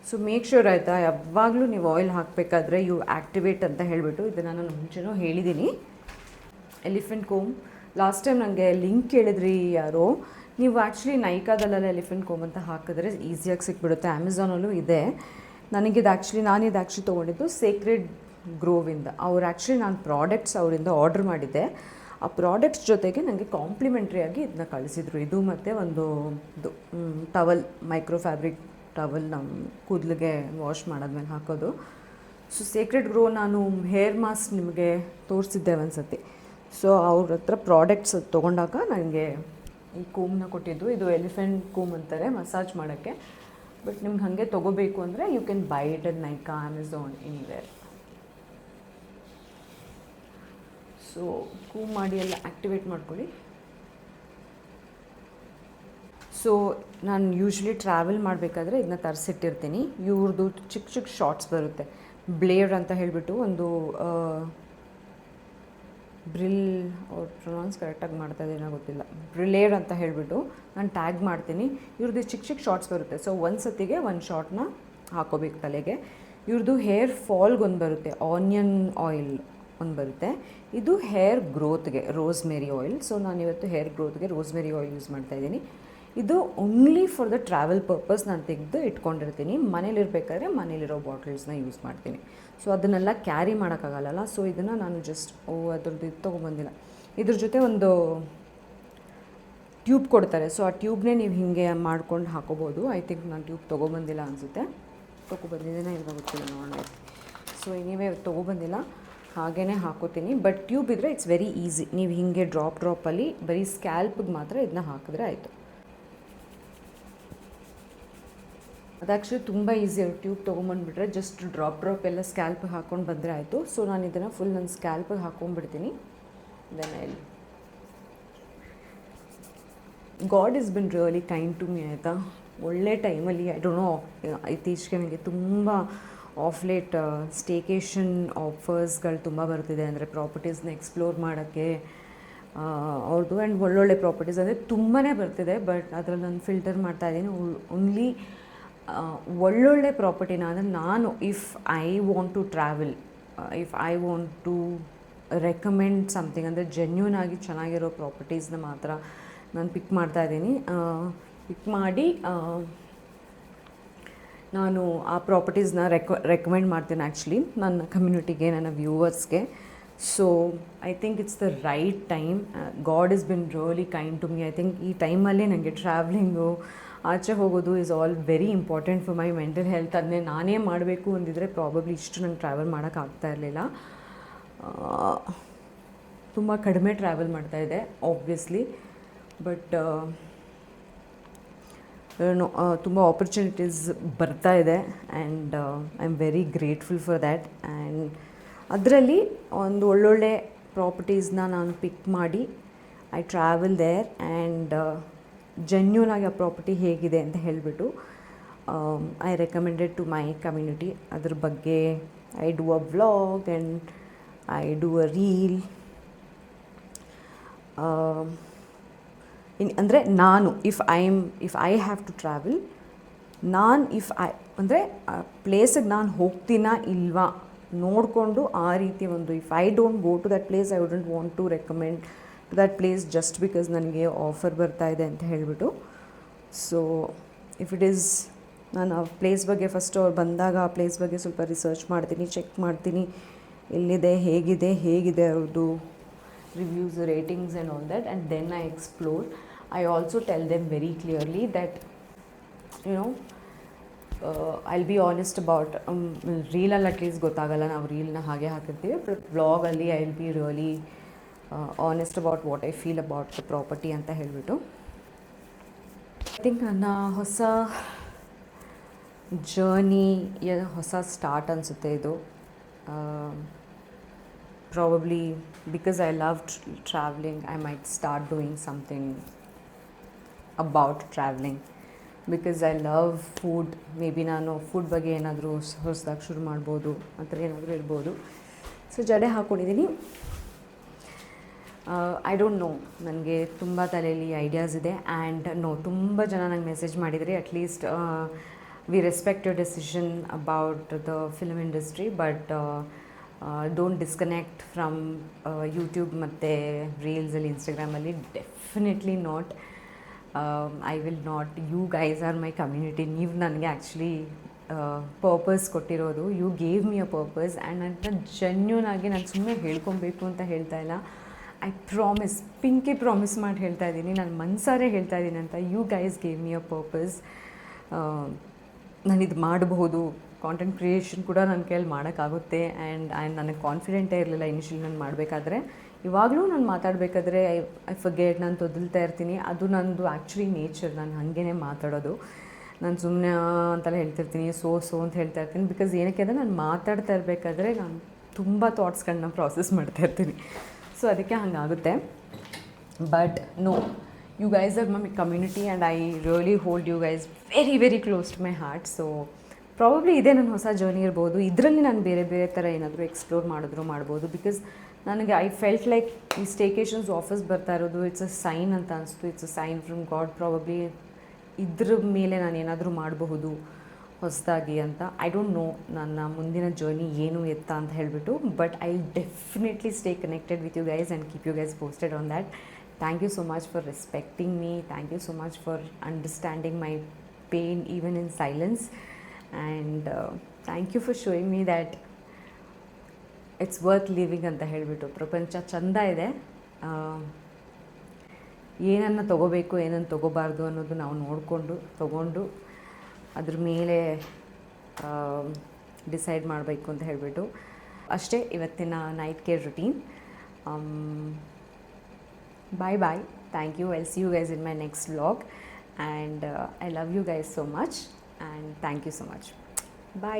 ಸೊ ಮೇಕ್ ಶ್ಯೂರ್ ಆಯಿತಾ, ಯಾವಾಗಲೂ ನೀವು ಆಯಿಲ್ ಹಾಕಬೇಕಾದ್ರೆ ಯು ಆ್ಯಕ್ಟಿವೇಟ್ ಅಂತ ಹೇಳಿಬಿಟ್ಟು, ಇದನ್ನು ನಾನು ಮುಂಚೆನೂ ಹೇಳಿದ್ದೀನಿ. ಎಲಿಫೆಂಟ್ ಕೋಮ್ ಲಾಸ್ಟ್ ಟೈಮ್ ನನಗೆ ಲಿಂಕ್ ಕೇಳಿದ್ರಿ ಯಾರೋ. ನೀವು ಆ್ಯಕ್ಚುಲಿ ನೈಕಾದಲ್ಲೆಲ್ಲ ಎಲಿಫೆಂಟ್ ಕೋಮ್ ಅಂತ ಹಾಕಿದ್ರೆ ಈಸಿಯಾಗಿ ಸಿಕ್ಬಿಡುತ್ತೆ. ಅಮೆಝಾನಲ್ಲೂ ಇದೆ. ನಾನಿದು ಆ್ಯಕ್ಚುಲಿ ತೊಗೊಂಡಿದ್ದು ಸೇಕ್ರೆಡ್ ಗ್ರೋವಿಂದ. ಅವ್ರು ಆ್ಯಕ್ಚುಲಿ ನಾನು ಪ್ರಾಡಕ್ಟ್ಸ್ ಅವರಿಂದ ಆರ್ಡ್ರ್ ಮಾಡಿದ್ದೆ. ಆ ಪ್ರಾಡಕ್ಟ್ಸ್ ಜೊತೆಗೆ ನನಗೆ ಕಾಂಪ್ಲಿಮೆಂಟ್ರಿಯಾಗಿ ಇದನ್ನ ಕಳಿಸಿದ್ರು. ಇದು ಮತ್ತು ಒಂದು ಟವಲ್, ಮೈಕ್ರೋ ಫ್ಯಾಬ್ರಿಕ್ ಟವಲ್, ನಮ್ಮ ಕೂದಲಿಗೆ ವಾಶ್ ಮಾಡಾದ್ಮೇಲೆ ಹಾಕೋದು. ಸೊ ಸೇಕ್ರೆಡ್ ಗ್ರೋ ನಾನು ಹೇರ್ ಮಾಸ್ಕ್ ನಿಮಗೆ ತೋರಿಸಿದ್ದೆ ಒಂದು ಸತಿ. ಸೊ ಅವ್ರ ಹತ್ರ ಪ್ರಾಡಕ್ಟ್ಸ್ ತೊಗೊಂಡಾಗ ನನಗೆ ಈ ಕೂಮ್ನ ಕೊಟ್ಟಿದ್ದು. ಇದು ಎಲಿಫೆಂಟ್ ಕೂಮ್ ಅಂತಾರೆ ಮಸಾಜ್ ಮಾಡೋಕ್ಕೆ. ಬಟ್ ನಿಮ್ಗೆ ಹಾಗೆ ತೊಗೋಬೇಕು ಅಂದರೆ you can buy it at Nykaa, Amazon, anywhere. So ಕೂಮ್ ಮಾಡಿ ಎಲ್ಲ ಆ್ಯಕ್ಟಿವೇಟ್ ಮಾಡ್ಕೊಳ್ಳಿ. ಸೊ ನಾನು ಯೂಶ್ವಲಿ ಟ್ರಾವೆಲ್ ಮಾಡಬೇಕಾದ್ರೆ ಇದನ್ನ ತರಿಸಿಟ್ಟಿರ್ತೀನಿ. ಇವ್ರದ್ದು ಚಿಕ್ಕ ಚಿಕ್ಕ ಶಾರ್ಟ್ಸ್ ಬರುತ್ತೆ. ಬ್ಲೇಡ್ ಅಂತ ಹೇಳಿಬಿಟ್ಟು ಒಂದು ಬ್ರಿಲ್, ಅವ್ರು ಪ್ರೊನೌನ್ಸ್ ಕರೆಕ್ಟಾಗಿ ಮಾಡ್ತಾಯಿದ್ದೇನೋ ಗೊತ್ತಿಲ್ಲ, ಬ್ರಿಲೇಡ್ ಅಂತ ಹೇಳಿಬಿಟ್ಟು ನಾನು ಟ್ಯಾಗ್ ಮಾಡ್ತೀನಿ. ಇವ್ರದ್ದು ಚಿಕ್ಕ ಚಿಕ್ಕ ಶಾರ್ಟ್ಸ್ ಬರುತ್ತೆ. ಸೊ ಒಂದು ಸತಿಗೆ ಒಂದು ಶಾರ್ಟ್ನ ಹಾಕೋಬೇಕು ತಲೆಗೆ. ಇವ್ರದ್ದು ಹೇರ್ ಫಾಲ್ಗೊಂದು ಬರುತ್ತೆ, ಆನಿಯನ್ ಆಯಿಲ್ ಒಂದು ಬರುತ್ತೆ. ಇದು ಹೇರ್ ಗ್ರೋತ್ಗೆ ರೋಸ್ಮೆರಿ ಆಯಿಲ್. ಸೊ ನಾನು ಇವತ್ತು ಹೇರ್ ಗ್ರೋತ್ಗೆ ರೋಸ್ಮೆರಿ ಆಯಿಲ್ ಯೂಸ್ ಮಾಡ್ತಾಯಿದ್ದೀನಿ. ಇದು only for the travel purpose ನಾನು ತೆಗೆದು ಇಟ್ಕೊಂಡಿರ್ತೀನಿ. ಮನೇಲಿರಬೇಕಾದ್ರೆ ಮನೇಲಿರೋ ಬಾಟಲ್ಸ್ನ ಯೂಸ್ ಮಾಡ್ತೀನಿ. ಸೊ ಅದನ್ನೆಲ್ಲ ಕ್ಯಾರಿ ಮಾಡೋಕ್ಕಾಗಲ್ಲ. ಸೊ ಇದನ್ನು ನಾನು ಜಸ್ಟ್ ಅದ್ರದ್ದು ಇದು ತೊಗೊಂಬಂದಿಲ್ಲ. ಇದ್ರ ಜೊತೆ ಒಂದು ಟ್ಯೂಬ್ ಕೊಡ್ತಾರೆ. ಸೊ ಆ ಟ್ಯೂಬ್ನೇ ನೀವು ಹೀಗೆ ಮಾಡ್ಕೊಂಡು ಹಾಕೋಬೋದು. ಐ ಥಿಂಕ್ ನಾನು ಟ್ಯೂಬ್ ತೊಗೊಬಂದಿಲ್ಲ ಅನಿಸುತ್ತೆ. ತೊಗೊಬಂದಿದ್ದೇನೆ ಇಲ್ಲ ಗೊತ್ತಿಲ್ಲ, ನೋಡೋಣ. ಸೊ ಎನಿವೇ ತೊಗೊಬಂದಿಲ್ಲ, ಹಾಗೇ ಹಾಕೋತೀನಿ. ಬಟ್ ಟ್ಯೂಬ್ ಇದ್ದರೆ ಇಟ್ಸ್ ವೆರಿ ಈಸಿ. ನೀವು ಹೀಗೆ ಡ್ರಾಪಲ್ಲಿ ಬರೀ ಸ್ಕ್ಯಾಲ್ಪಿಗೆ ಮಾತ್ರ ಇದನ್ನ ಹಾಕಿದ್ರೆ ಆಯಿತು. ಅದು ಆ್ಯಕ್ಚುಲಿ ತುಂಬ ಈಸಿ. ಅವ್ರು ಟ್ಯೂಬ್ ತೊಗೊಂಬಂದುಬಿಟ್ರೆ ಜಸ್ಟ್ ಡ್ರಾಪ್ ಎಲ್ಲ ಸ್ಕ್ಯಾಲ್ಪಿಗೆ ಹಾಕ್ಕೊಂಡು ಬಂದರೆ ಆಯಿತು. ಸೊ ನಾನು ಇದನ್ನು ಫುಲ್ ನನ್ನ ಸ್ಕ್ಯಾಲ್ಪಿಗೆ ಹಾಕ್ಕೊಂಡ್ಬಿಡ್ತೀನಿ. Then I god is been really kind to me, ಆಯಿತಾ. ಒಳ್ಳೆ ಟೈಮಲ್ಲಿ ಐ ಡೋಂಟ್ ನೋ, ಇತ್ತೀಚೆಗೆ ನನಗೆ ತುಂಬ ಆಫ್ ಲೇಟ್ ಸ್ಟೇಕೇಷನ್ ಆಫರ್ಸ್ಗಳು ತುಂಬ ಬರ್ತಿದೆ. ಅಂದರೆ ಪ್ರಾಪರ್ಟೀಸ್ನ ಎಕ್ಸ್ಪ್ಲೋರ್ ಮಾಡೋಕ್ಕೆ ಅವ್ರದ್ದು. ಆ್ಯಂಡ್ ಒಳ್ಳೊಳ್ಳೆ ಪ್ರಾಪರ್ಟೀಸ್ ಅಂದರೆ ತುಂಬಾ ಬರ್ತಿದೆ. ಬಟ್ ಅದರಲ್ಲಿ ನಾನು ಫಿಲ್ಟರ್ ಮಾಡ್ತಾಯಿದ್ದೀನಿ ಓನ್ಲಿ ಒಳ್ಳೊಳ್ಳೆ ಪ್ರಾಪರ್ಟಿನ. ಅಂದರೆ ನಾನು if I want to travel, if I want to recommend something ಅಂದರೆ ಜೆನ್ಯೂನ್ ಆಗಿ ಚೆನ್ನಾಗಿರೋ ಪ್ರಾಪರ್ಟೀಸ್ನ ಮಾತ್ರ ನಾನು ಪಿಕ್ ಮಾಡ್ತಾಯಿದ್ದೀನಿ. ಪಿಕ್ ಮಾಡಿ ನಾನು ಆ ಪ್ರಾಪರ್ಟೀಸ್ನ ರೆಕಮೆಂಡ್ ಮಾಡ್ತೀನಿ ಆ್ಯಕ್ಚುಲಿ ನನ್ನ ಕಮ್ಯುನಿಟಿಗೆ, ನನ್ನ ವ್ಯೂವರ್ಸ್ಗೆ. So I think it's the right time. God is been really kind to me. I think ಈ ಟೈಮಲ್ಲೇ ನನಗೆ ಟ್ರಾವ್ಲಿಂಗು, ಆಚೆ ಹೋಗೋದು is all very important for my mental health. ಅದನ್ನೇ ನಾನೇ ಮಾಡಬೇಕು ಅಂದಿದ್ರೆ ಪ್ರಾಬಬ್ಲಿ ಇಷ್ಟು ನಂಗೆ ಟ್ರಾವೆಲ್ ಮಾಡೋಕ್ಕಾಗ್ತಾ ಇರಲಿಲ್ಲ. ತುಂಬ ಕಡಿಮೆ ಟ್ರಾವೆಲ್ ಮಾಡ್ತಾಯಿದ್ದೆ ಆಬ್ವಿಯಸ್ಲಿ. ಬಟ್ ತುಂಬ ಆಪರ್ಚುನಿಟೀಸ್ ಬರ್ತಾ ಇದೆ and I am very grateful for that. And ಅದರಲ್ಲಿ ಒಂದು ಒಳ್ಳೊಳ್ಳೆ ಪ್ರಾಪರ್ಟೀಸ್ನ ನಾನು ಪಿಕ್ ಮಾಡಿ I travel there and genuine ಆಗಿ ಆ ಪ್ರಾಪರ್ಟಿ ಹೇಗಿದೆ ಅಂತ ಹೇಳಿಬಿಟ್ಟು I recommended to my community. ಅದ್ರ ಬಗ್ಗೆ I do a vlog and I do a reel. ಅಂದರೆ ನಾನು if I have to travel, ಅಂದರೆ ಆ ಪ್ಲೇಸಿಗೆ ನಾನು ಹೋಗ್ತೀನಾ ಇಲ್ವಾ ನೋಡಿಕೊಂಡು ಆ ರೀತಿ ಒಂದು, if I don't go to that place I wouldn't want to recommend to that place just because ನನಗೆ ಆಫರ್ ಬರ್ತಾ ಇದೆ ಅಂತ ಹೇಳಿಬಿಟ್ಟು. ಸೊ ಇಫ್ ಇಟ್ ಈಸ್, ನಾನು ಆ ಪ್ಲೇಸ್ ಬಗ್ಗೆ ಫಸ್ಟ್ ಅವ್ರು ಬಂದಾಗ ಆ ಪ್ಲೇಸ್ ಬಗ್ಗೆ ಸ್ವಲ್ಪ ರಿಸರ್ಚ್ ಮಾಡ್ತೀನಿ, ಚೆಕ್ ಮಾಡ್ತೀನಿ ಎಲ್ಲಿದೆ, ಹೇಗಿದೆ ಅವ್ರದ್ದು reviews, ratings and all that, and then I explore. I also tell them very clearly that, you know, I'll be honest about ರೀಲಲ್ಲಿ ಅಟ್ಲೀಸ್ಟ್ ಗೊತ್ತಾಗಲ್ಲ, ನಾವು ರೀಲ್ನ ಹಾಗೆ ಹಾಕಿರ್ತೀವಿ. ಬಟ್ ವ್ಲಾಗಲ್ಲಿ I will be really honest about what I feel about the property ಅಂತ ಹೇಳಿಬಿಟ್ಟು. I think ನನ್ನ ಹೊಸ ಜರ್ನಿಯ ಹೊಸ ಸ್ಟಾರ್ಟ್ ಅನಿಸುತ್ತೆ ಇದು. Probably because I love traveling, I might start doing something about traveling. Because I love food, maybe ನಾನು food ಬಗ್ಗೆ ಏನಾದರೂ ಹೊಸದಾಗಿ ಶುರು ಮಾಡ್ಬೋದು, ಆ ಥರ ಏನಾದರೂ ಇರ್ಬೋದು. ಸೊ ಜಡೆ ಹಾಕ್ಕೊಂಡಿದ್ದೀನಿ. ಐ ಡೋಂಟ್ ನೋ, ನನಗೆ ತುಂಬ ತಲೆಯಲ್ಲಿ ಐಡಿಯಾಸ್ ಇದೆ. ಆ್ಯಂಡ್ ತುಂಬ ಜನ ನಂಗೆ ಮೆಸೇಜ್ ಮಾಡಿದರೆ at least we respect your decision about the film industry, but don't disconnect from YouTube ಮತ್ತು ರೀಲ್ಸಲ್ಲಿ, ಇನ್ಸ್ಟಾಗ್ರಾಮಲ್ಲಿ. Definitely not. I will not. You guys are my community. ನೀವು ನನಗೆ ಆ್ಯಕ್ಚುಲಿ ಪರ್ಪಸ್ ಕೊಟ್ಟಿರೋದು. You gave me a purpose. And ನಾನು genuine ಆಗಿ ನಾನು ಸುಮ್ಮನೆ ಹೇಳ್ಕೊಬೇಕು ಅಂತ ಹೇಳ್ತಾ ಇಲ್ಲ. ಐ ಪ್ರಾಮಿಸ್, ಪಿಂಕಿ ಪ್ರಾಮಿಸ್ ಮಾಡಿ ಹೇಳ್ತಾ ಇದ್ದೀನಿ, ನಾನು ಮನಸಾರೆ ಹೇಳ್ತಾ ಇದ್ದೀನಿ ಅಂತ. You guys gave me a purpose. ನಾನಿದು ಮಾಡಬಹುದು, ಕಾಂಟೆಂಟ್ ಕ್ರಿಯೇಷನ್ ಕೂಡ ನನ್ನ ಕೈಯಲ್ಲಿ ಮಾಡೋಕ್ಕಾಗುತ್ತೆ. ಆ್ಯಂಡ್ ನನಗೆ ಕಾನ್ಫಿಡೆಂಟೇ ಇರಲಿಲ್ಲ ಇನಿಷಿಯಲಿ ನಾನು ಮಾಡಬೇಕಾದ್ರೆ. ಇವಾಗಲೂ ನಾನು ಮಾತಾಡಬೇಕಾದ್ರೆ ಐ ಫರ್ಗೆಟ್, ನಾನು ತೊದಲ್ತಾ ಇರ್ತೀನಿ. ಅದು ನಂದು ಆ್ಯಕ್ಚುಲಿ ನೇಚರ್, ನಾನು ಹಾಗೇ ಮಾತಾಡೋದು. ನಾನು ಸುಮ್ಮನೆ ಅಂತೆಲ್ಲ ಹೇಳ್ತಿರ್ತೀನಿ, ಸೊ ಅಂತ ಹೇಳ್ತಾ ಇರ್ತೀನಿ. ಬಿಕಾಸ್ ಏನಕ್ಕೆ ಅಂದರೆ ನಾನು ಮಾತಾಡ್ತಾ ಇರಬೇಕಾದ್ರೆ ನಾನು ತುಂಬ ಥಾಟ್ಸ್ಗಳನ್ನ ಪ್ರಾಸೆಸ್ ಮಾಡ್ತಾ ಇರ್ತೀನಿ. ಸೊ ಅದಕ್ಕೆ ಹಾಗಾಗುತ್ತೆ. But no, you guys are my community and I really hold you guys very very close to my heart. So probably ಇದೇ ನನ್ನ ಹೊಸ ಜರ್ನಿ ಇರ್ಬೋದು. ಇದರಲ್ಲಿ ನಾನು ಬೇರೆ ಬೇರೆ ಥರ ಏನಾದರೂ ಎಕ್ಸ್ಪ್ಲೋರ್ ಮಾಡ್ಬೋದು. ಬಿಕಾಸ್ ನನಗೆ ಐ ಫೆಲ್ಟ್ ಲೈಕ್ ಈ ಸ್ಟೇಕೇಷನ್ಸ್ ವಾಪಸ್ ಬರ್ತಾ ಇರೋದು ಇಟ್ಸ್ ಅ ಸೈನ್ ಅಂತ ಅನಿಸ್ತು. It's a sign from God. Probably ಇದ್ರ ಮೇಲೆ ನಾನು ಏನಾದರೂ ಮಾಡಬಹುದು ಹೊಸದಾಗಿ ಅಂತ. ಐ ಡೋಂಟ್ ನೋ ನನ್ನ ಮುಂದಿನ ಜರ್ನಿ ಏನು ಎತ್ತ ಅಂತ ಹೇಳಿಬಿಟ್ಟು. But I definitely stay connected with you guys and keep you guys posted on that. Thank you so much for respecting me. Thank you so much for understanding my pain even in silence. And thank you for showing me that it's worth living ಅಂತ ಹೇಳಿಬಿಟ್ಟು. ಪ್ರಪಂಚ ಚಂದ ಇದೆ, ಏನನ್ನು ತೊಗೋಬೇಕು ಏನನ್ನು ತೊಗೋಬಾರ್ದು ಅನ್ನೋದು ನಾವು ನೋಡಿಕೊಂಡು ತೊಗೊಂಡು ಅದ್ರ ಮೇಲೆ ಡಿಸೈಡ್ ಮಾಡಬೇಕು ಅಂತ ಹೇಳಿಬಿಟ್ಟು ಅಷ್ಟೇ ಇವತ್ತಿನ night care routine. Bye. Thank you. I'll see you guys in my next vlog. And I love you guys so much. And thank you so much. Bye.